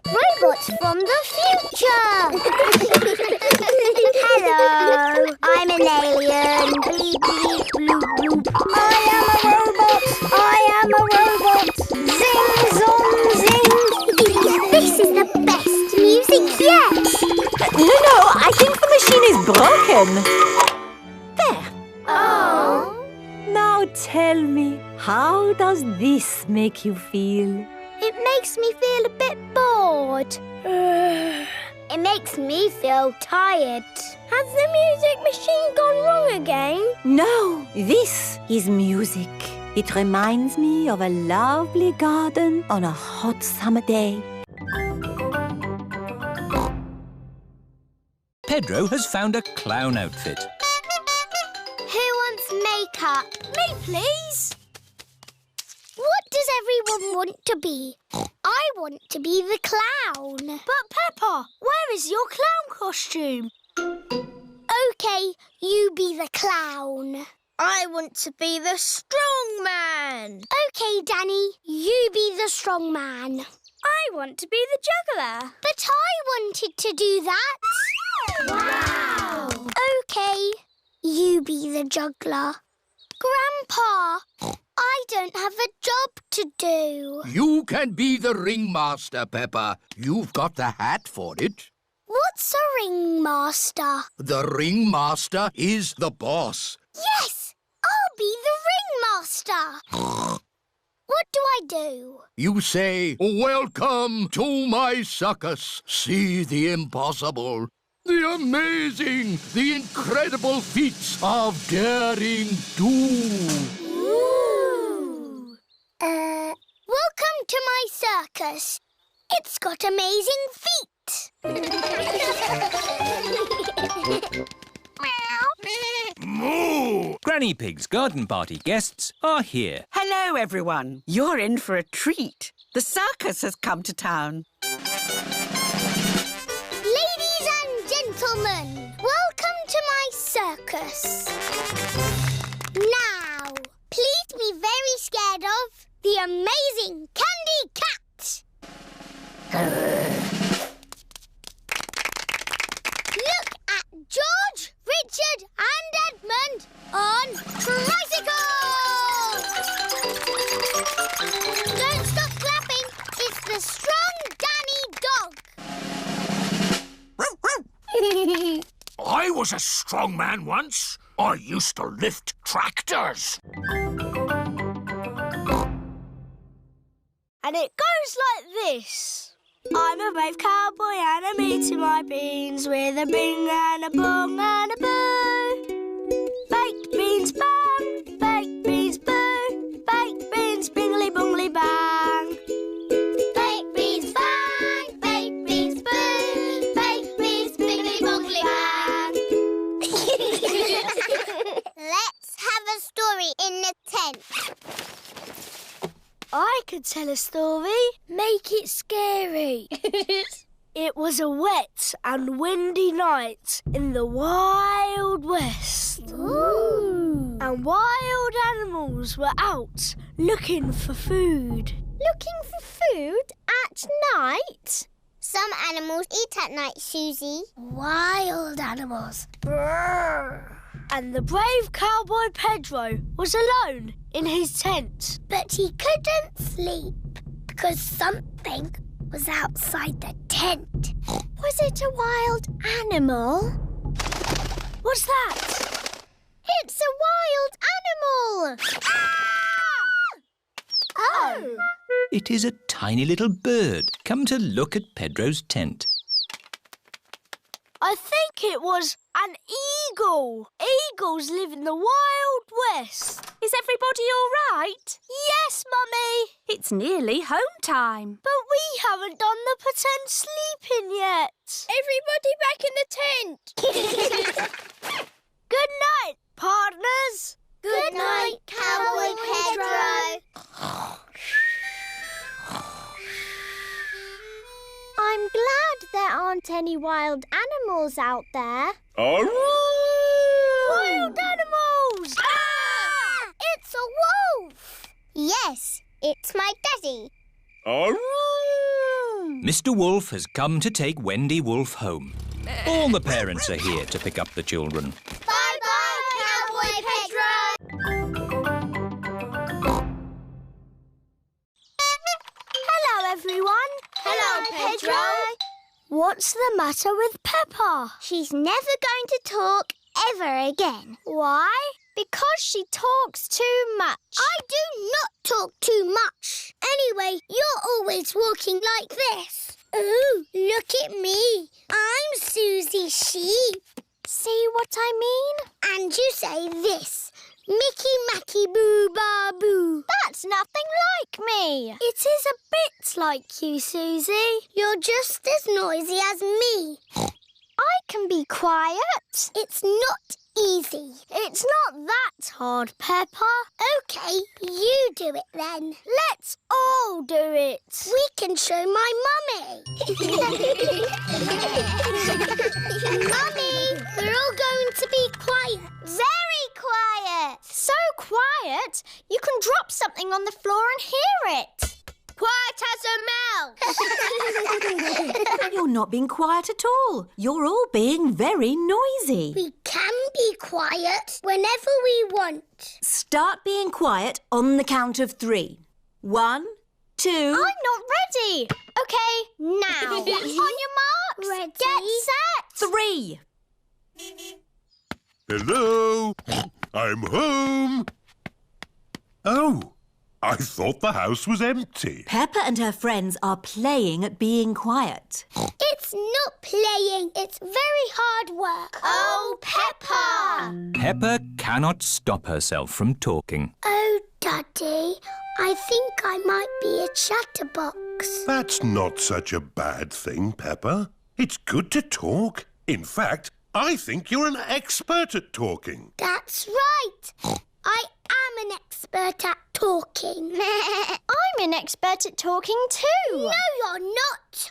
Robots from the future. Hello, I'm an alien. Bleep, bleep, bloop, bloop. I am a robot. Zing, zong, zing. This is the best music yet. No, I think the machine is broken. There. Oh. Now tell me, how does this make you feel? It makes me feel a bit bored. It makes me feel tired. Has the music machine gone wrong again? No, this is music. It reminds me of a lovely garden on a hot summer day. Pedro has found a clown outfit. Who wants makeup? Me, please. What does everyone want to be? I want to be the clown. But Peppa, where is your clown costume? OK, you be the clown. I want to be the strong man. OK, Danny, you be the strong man. I want to be the juggler. But I wanted to do that. Wow! OK, you be the juggler. Grandpa, I don't have a job to do. You can be the ringmaster, Peppa. You've got the hat for it. What's a ringmaster? The ringmaster is the boss. Yes! I'll be the ringmaster. What do I do? You say, "Welcome to my circus. See the impossible, the amazing, the incredible feats of daring do." Ooh. Welcome to my circus. It's got amazing feet. Moo! Granny Pig's garden party guests are here. Hello, everyone. You're in for a treat. The circus has come to town. Ladies and gentlemen, welcome to my circus. Now, please be very scared of the amazing Candy Cat. Look at George, Richard and Edmund on tricycles! Don't stop clapping. It's the strong Danny dog. I was a strong man once. I used to lift tractors. And it goes like this. I'm a brave cowboy and I'm eating my beans with a bing and a bong and a boo. Baked beans bang, baked beans boo, baked beans bingly bongly bang. Baked beans bang, baked beans boo, baked beans bingly bongly bang. Let's have a story in the tent. I could tell a story. Make it scary. It was a wet and windy night in the Wild West. Ooh. And wild animals were out looking for food. Looking for food at night? Some animals eat at night, Susie. Wild animals. Brrr. And the brave cowboy Pedro was alone in his tent. But he couldn't sleep because something was outside the tent. Was it a wild animal? What's that? It's a wild animal! Ah! Oh! It is a tiny little bird come to look at Pedro's tent. I think it was an eagle. Eagles live in the Wild West. Is everybody all right? Yes, Mummy. It's nearly home time. But we haven't done the pretend sleeping yet. Everybody back in the tent. Good night, partners. Good night, Cowboy Pedro. I'm glad there aren't any wild animals out there. Wild animals! Ah! It's a wolf! Yes, it's my daddy. Mr. Wolf has come to take Wendy Wolf home. All the parents are here to pick up the children. Bye-bye, Cowboy Pedro! Hello, everyone. Hello, Pedro. What's the matter with Peppa? She's never going to talk ever again. Why? Because she talks too much. I do not talk too much. Anyway, you're always walking like this. Ooh, look at me. I'm Susie Sheep. See what I mean? And you say this. Mickey Macky Boo Ba Boo. That's nothing like me. It is a bit like you, Susie. You're just as noisy as me. I can be quiet. It's not easy. It's not that hard, Peppa. OK, you do it then. Let's all do it. We can show my mummy. Mummy, we're all going to be quiet. Very quiet. So quiet, you can drop something on the floor and hear it. Quiet as a mouse. You're not being quiet at all. You're all being very noisy. We can be quiet whenever we want. Start being quiet on the count of 3. 1, 2... I'm not ready. OK, now. On your marks. Ready. Get set. 3. Hello? I'm home. Oh, I thought the house was empty. Peppa and her friends are playing at being quiet. It's not playing. It's very hard work. Oh, Peppa! Peppa cannot stop herself from talking. Oh, Daddy, I think I might be a chatterbox. That's not such a bad thing, Peppa. It's good to talk. In fact, I think you're an expert at talking. That's right. I am an expert at talking. I'm an expert at talking too. No, you're not.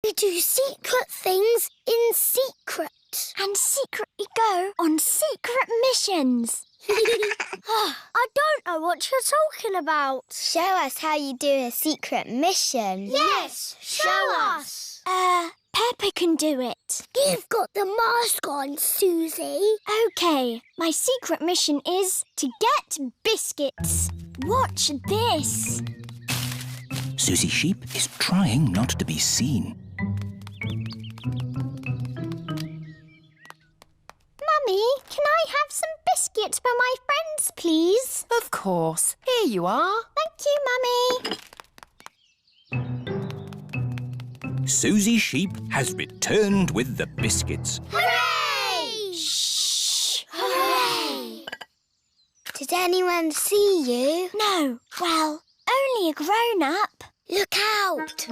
We do secret things in secret. And secretly go on secret missions. I don't know what you're talking about. Show us how you do a secret mission. Yes, show us. Peppa can do it. You've got the mask on, Susie. OK, my secret mission is to get biscuits. Watch this. Susie Sheep is trying not to be seen. Mummy, can I have some biscuits for my friends, please? Of course. Here you are. Thank you, Mummy. Susie Sheep has returned with the biscuits. Hooray! Shh! Hooray! Did anyone see you? No. Well, only a grown-up. Look out!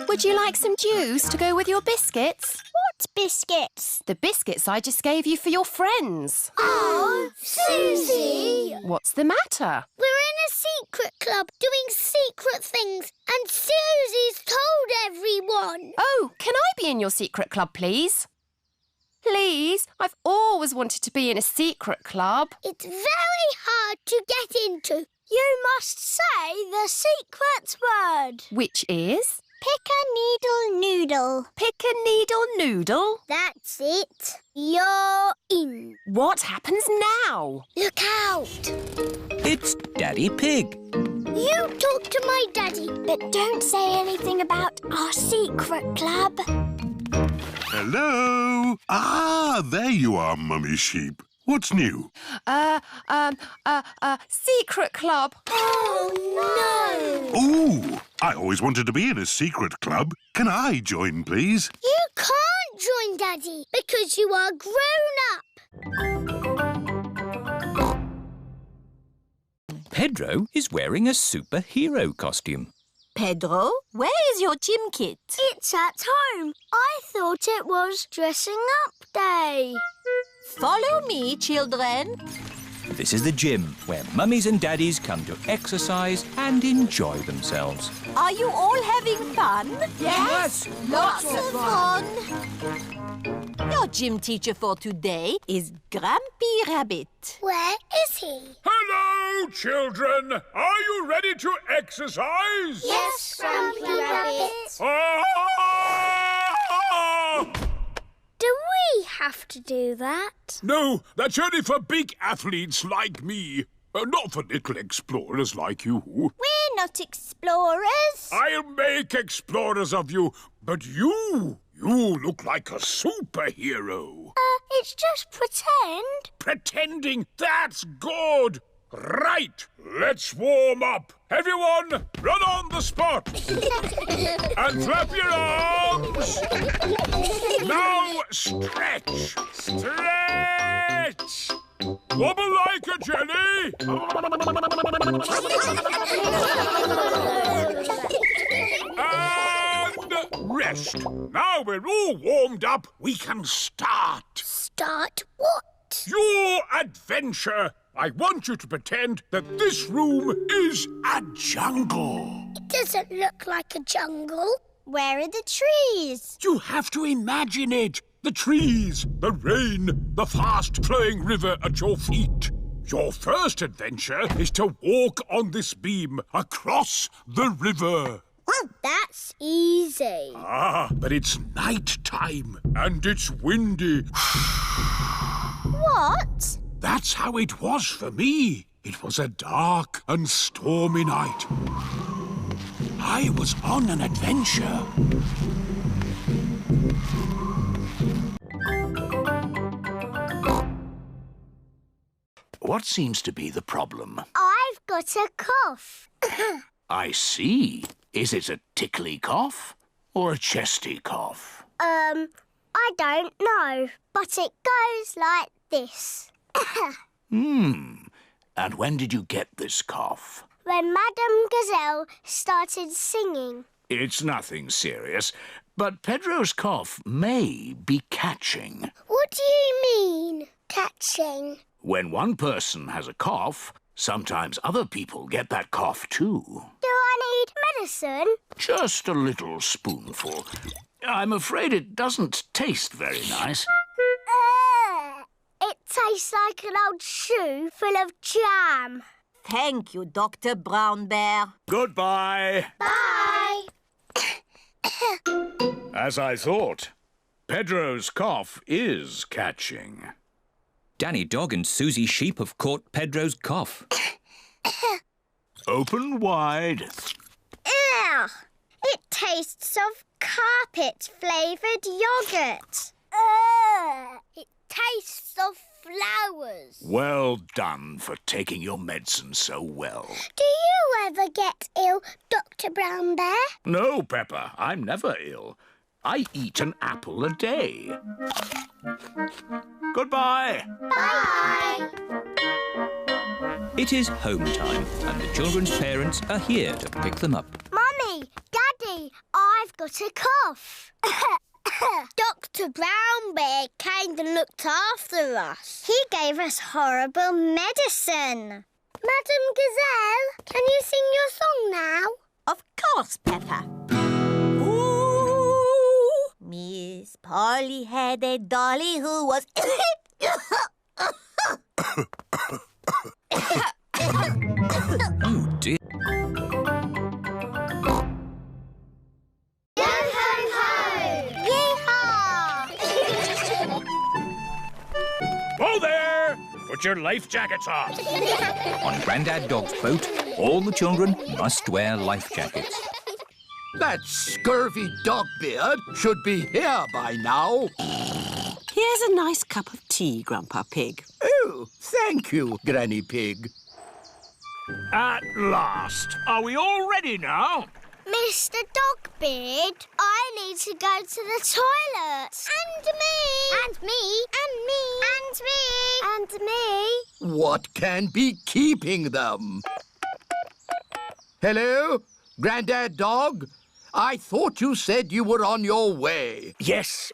Would you like some juice to go with your biscuits? What biscuits? The biscuits I just gave you for your friends. Oh, Susie! What's the matter? We're in a secret club doing secret things and Susie's told everyone. Oh, can I be in your secret club, please? Please, I've always wanted to be in a secret club. It's very hard to get into. You must say the secret word. Which is? Pick-a-needle-noodle. Pick-a-needle-noodle? That's it. You're in. What happens now? Look out. It's Daddy Pig. You talk to my daddy. But don't say anything about our secret club. Hello? Ah, there you are, Mummy Sheep. What's new? Secret club. Oh, no. Ooh, I always wanted to be in a secret club. Can I join, please? You can't join Daddy because you are grown up. Pedro is wearing a superhero costume. Pedro, where is your gym kit? It's at home. I thought it was dressing up day. Follow me, children. This is the gym, where mummies and daddies come to exercise and enjoy themselves. Are you all having fun? Yes, lots of fun. Your gym teacher for today is Grumpy Rabbit. Where is he? Hello, children. Are you ready to exercise? Yes, Grumpy Rabbit. Do we have to do that? No, that's only for big athletes like me. Not for little explorers like you. We're not explorers. I'll make explorers of you, but you look like a superhero. It's just pretend. Pretending? That's good. Right, let's warm up. Everyone, run on the spot. And flap your arms. Now stretch. Stretch. Wobble like a jelly. And rest. Now we're all warmed up, we can start. Start what? Your adventure. I want you to pretend that this room is a jungle. It doesn't look like a jungle. Where are the trees? You have to imagine it. The trees, the rain, the fast-flowing river at your feet. Your first adventure is to walk on this beam across the river. That's easy. But it's night time and it's windy. What? That's how it was for me. It was a dark and stormy night. I was on an adventure. What seems to be the problem? I've got a cough. I see. Is it a tickly cough or a chesty cough? I don't know, but it goes like this. And when did you get this cough? When Madame Gazelle started singing. It's nothing serious, but Pedro's cough may be catching. What do you mean, catching? When one person has a cough, sometimes other people get that cough too. Do I need medicine? Just a little spoonful. I'm afraid it doesn't taste very nice. It tastes like an old shoe full of jam. Thank you, Dr. Brown Bear. Goodbye. Bye. As I thought, Pedro's cough is catching. Danny Dog and Susie Sheep have caught Pedro's cough. Open wide. Ugh! It tastes of carpet-flavoured yoghurt. It tastes of flowers. Well done for taking your medicine so well. Do you ever get ill, Dr. Brown Bear? No, Peppa, I'm never ill. I eat an apple a day. Goodbye. Bye. It is home time, and the children's parents are here to pick them up. Mummy, Daddy, I've got a cough. Dr. Brown Bear came and looked after us. He gave us horrible medicine. Madame Gazelle, can you sing your song now? Of course, Peppa. Miss Polly had a dolly who was... Oh, dear. Whoa there! Put your life jackets on. On Grandad Dog's boat, all the children must wear life jackets. That scurvy dog-beard should be here by now. Here's a nice cup of tea, Grandpa Pig. Oh, thank you, Granny Pig. At last. Are we all ready now? Mr. Dogbeard, I need to go to the toilet. And me. And me. And me. And me. And me. What can be keeping them? Hello? Grandad Dog? I thought you said you were on your way. Yes,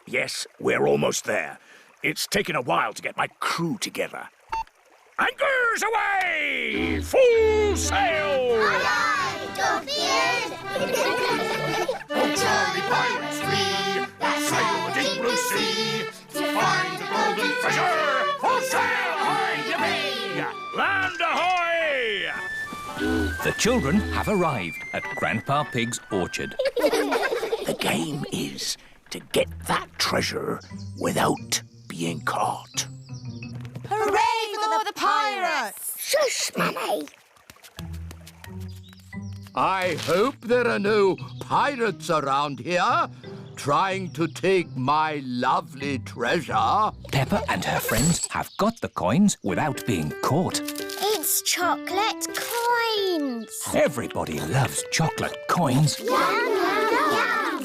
we're almost there. It's taken a while to get my crew together. Anchors away! Full sail! Aye, Dog-Beard! Jolly pirates we that sail the deep blue sea to find the golden treasure. Full sail, ahoy-de-mee! Land ahoy! The children have arrived at Grandpa Pig's orchard. The game is to get that treasure without being caught. Hooray for the pirates! Shush, Mummy! I hope there are no pirates around here trying to take my lovely treasure. Peppa and her friends have got the coins without being caught. It's chocolate coins! Everybody loves chocolate coins. Yum, yum, yum!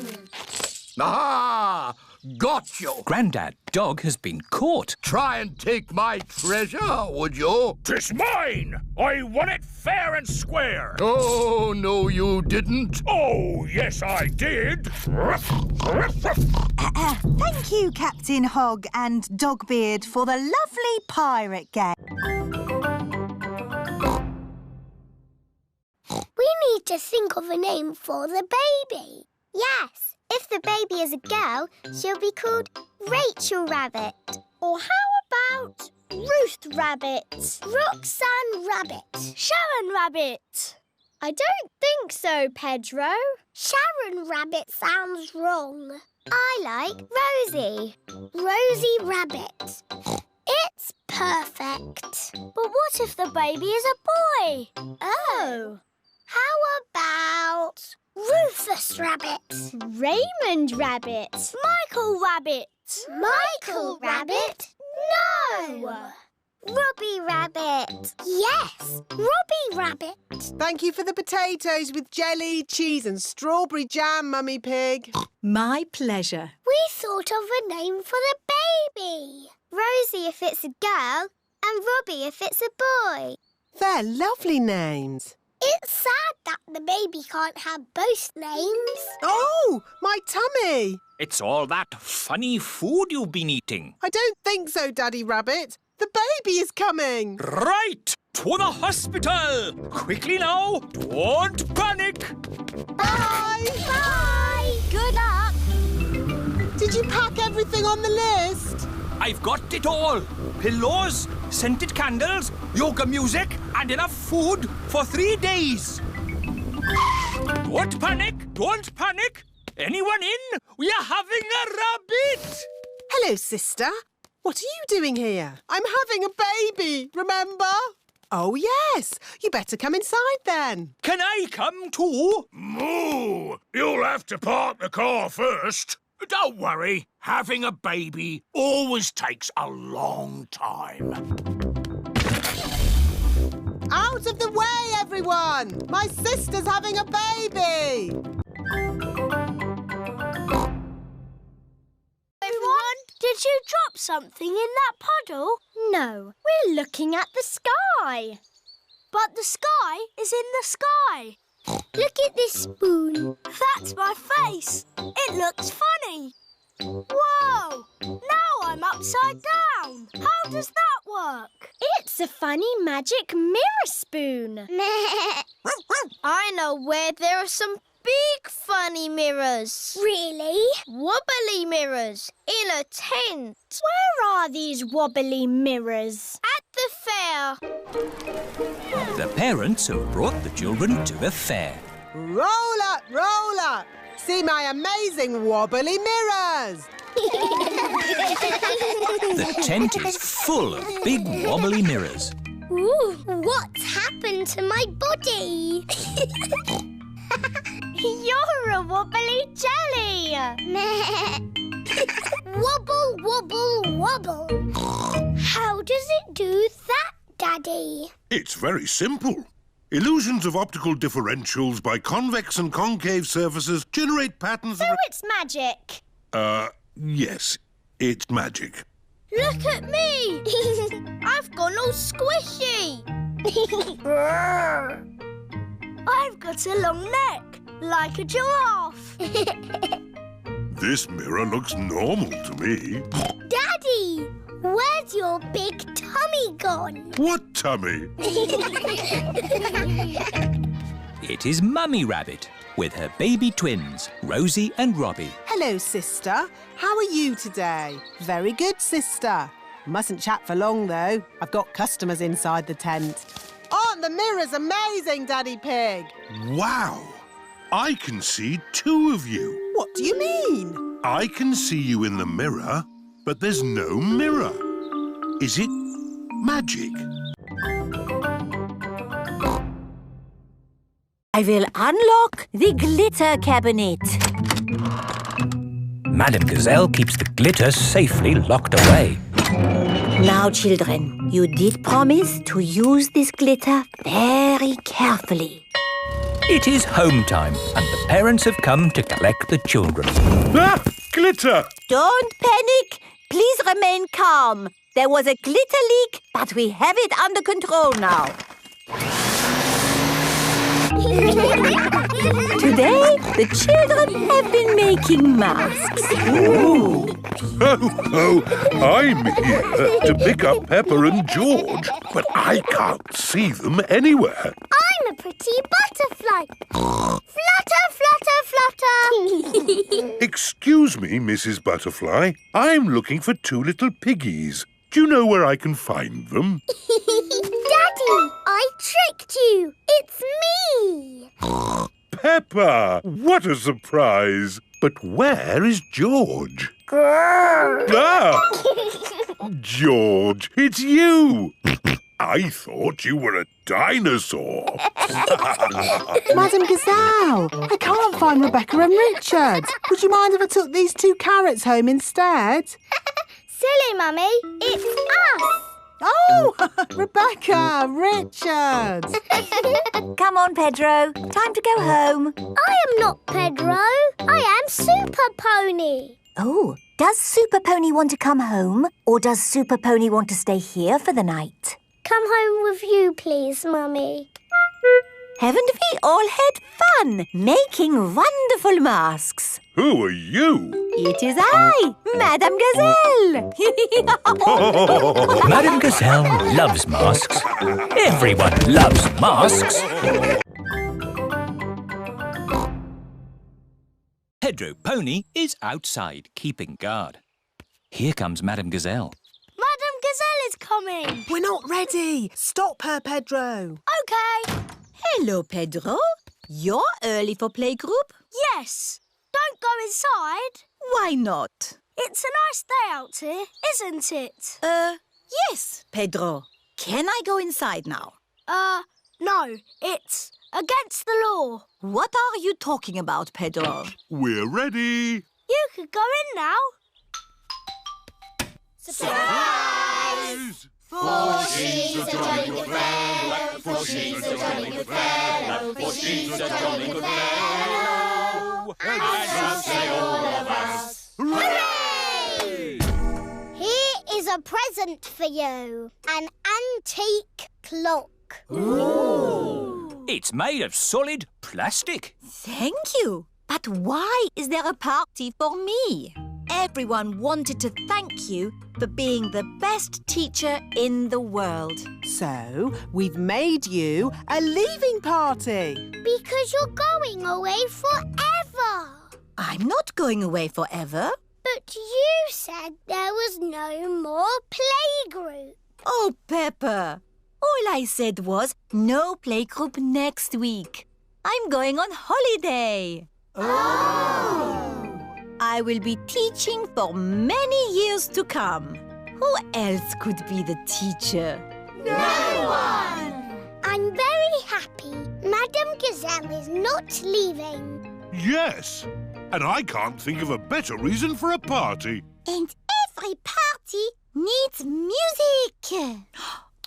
Ah! Got you! Grandad Dog has been caught. Try and take my treasure, would you? 'Tis mine! I won it fair and square! Oh, no, you didn't. Oh, yes, I did! Thank you, Captain Hog and Dogbeard, for the lovely pirate game. We need to think of a name for the baby. Yes. If the baby is a girl, she'll be called Rachel Rabbit. Or how about Ruth Rabbit? Roxanne Rabbit. Sharon Rabbit. I don't think so, Pedro. Sharon Rabbit sounds wrong. I like Rosie. Rosie Rabbit. It's perfect. But what if the baby is a boy? Oh. How about Rufus Rabbit? Raymond Rabbit? Michael Rabbit? Michael Rabbit? No! Robbie Rabbit. Yes, Robbie Rabbit. Thank you for the potatoes with jelly, cheese and strawberry jam, Mummy Pig. My pleasure. We thought of a name for the baby. Rosie if it's a girl and Robbie if it's a boy. They're lovely names. It's sad that the baby can't have both names. Oh, my tummy. It's all that funny food you've been eating. I don't think so, Daddy Rabbit. The baby is coming. Right! To the hospital! Quickly now! Don't panic! Bye! Bye! Good luck! Did you pack everything on the list? I've got it all. Pillows, scented candles, yoga music and enough food for 3 days. Don't panic! Don't panic! Anyone in? We are having a rabbit! Hello, sister. What are you doing here? I'm having a baby, remember? Oh, yes. You better come inside then. Can I come too? Moo! You'll have to park the car first. Don't worry. Having a baby always takes a long time. Out of the way, everyone! My sister's having a baby! Everyone, did you drop something in that puddle? No, we're looking at the sky. But the sky is in the sky. Look at this spoon. That's my face. It looks funny. Whoa! Now I'm upside down. How does that work? It's a funny magic mirror spoon. I know where there are some big funny mirrors. Really? Wobbly mirrors in a tent. Where are these wobbly mirrors? At the fair. The parents have brought the children to the fair. Roll up, roll up. See my amazing wobbly mirrors. The tent is full of big wobbly mirrors. Ooh, what's happened to my body? You're a wobbly jelly. Wobble, wobble, wobble. How does it do that, Daddy? It's very simple. Illusions of optical differentials by convex and concave surfaces generate patterns So of... it's magic. Yes, it's magic. Look at me. I've gone all squishy. I've got a long neck, like a giraffe. This mirror looks normal to me. Daddy, Where's your big tummy gone? What tummy? It is Mummy Rabbit with her baby twins, Rosie and Robbie. Hello, sister. How are you today? Very good, sister. Mustn't chat for long, though. I've got customers inside the tent. Aren't the mirrors amazing, Daddy Pig? Wow! I can see two of you. What do you mean? I can see you in the mirror, but there's no mirror. Is it magic? I will unlock the glitter cabinet. Madame Gazelle keeps the glitter safely locked away. Now, children, you did promise to use this glitter very carefully. It is home time and the parents have come to collect the children. Ah! Glitter! Don't panic. Please remain calm. There was a glitter leak, but we have it under control now. Today, the children have been making masks. Ooh. Oh, I'm here to pick up Peppa and George, but I can't see them anywhere. I'm a pretty butterfly. Flutter, flutter, flutter. Excuse me, Mrs. Butterfly. I'm looking for two little piggies. Do you know where I can find them? Daddy, I tricked you. It's me. Peppa! What a surprise! But where is George? Ah! George, it's you! I thought you were a dinosaur. Madame Gazelle, I can't find Rebecca and Richard. Would you mind if I took these 2 carrots home instead? Silly, Mummy. It's us. Oh, Rebecca, Richard. Come on, Pedro. Time to go home. I am not Pedro. I am Super Pony. Oh, does Super Pony want to come home? Or does Super Pony want to stay here for the night? Come home with you, please, Mummy. Haven't we all had fun making wonderful masks? Who are you? It is I, Madame Gazelle. Madame Gazelle loves masks. Everyone loves masks. Pedro Pony is outside keeping guard. Here comes Madame Gazelle. Madame Gazelle is coming. We're not ready. Stop her, Pedro. OK. Hello, Pedro. You're early for playgroup? Yes. Don't go inside. Why not? It's a nice day out here, isn't it? Yes, Pedro. Can I go inside now? No. It's against the law. What are you talking about, Pedro? We're ready. You could go in now. Surprise! For she's a jolly good fellow, for she's a jolly good fellow, for she's a jolly good fellow, and so say all of us. Hooray! Here is a present for you. An antique clock. Ooh. It's made of solid plastic. Thank you. But why is there a party for me? Everyone wanted to thank you for being the best teacher in the world. So, we've made you a leaving party. Because you're going away forever. I'm not going away forever. But you said there was no more playgroup. Oh, Peppa. All I said was no playgroup next week. I'm going on holiday. Oh! I will be teaching for many years to come. Who else could be the teacher? No one! I'm very happy Madame Gazelle is not leaving. Yes, and I can't think of a better reason for a party. And every party needs music.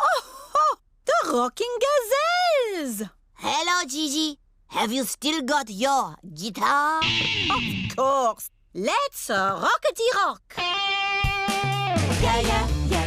Oh, the rocking gazelles! Hello, Gigi. Have you still got your guitar? Of course. Let's rockety rock. Yeah, yeah, yeah.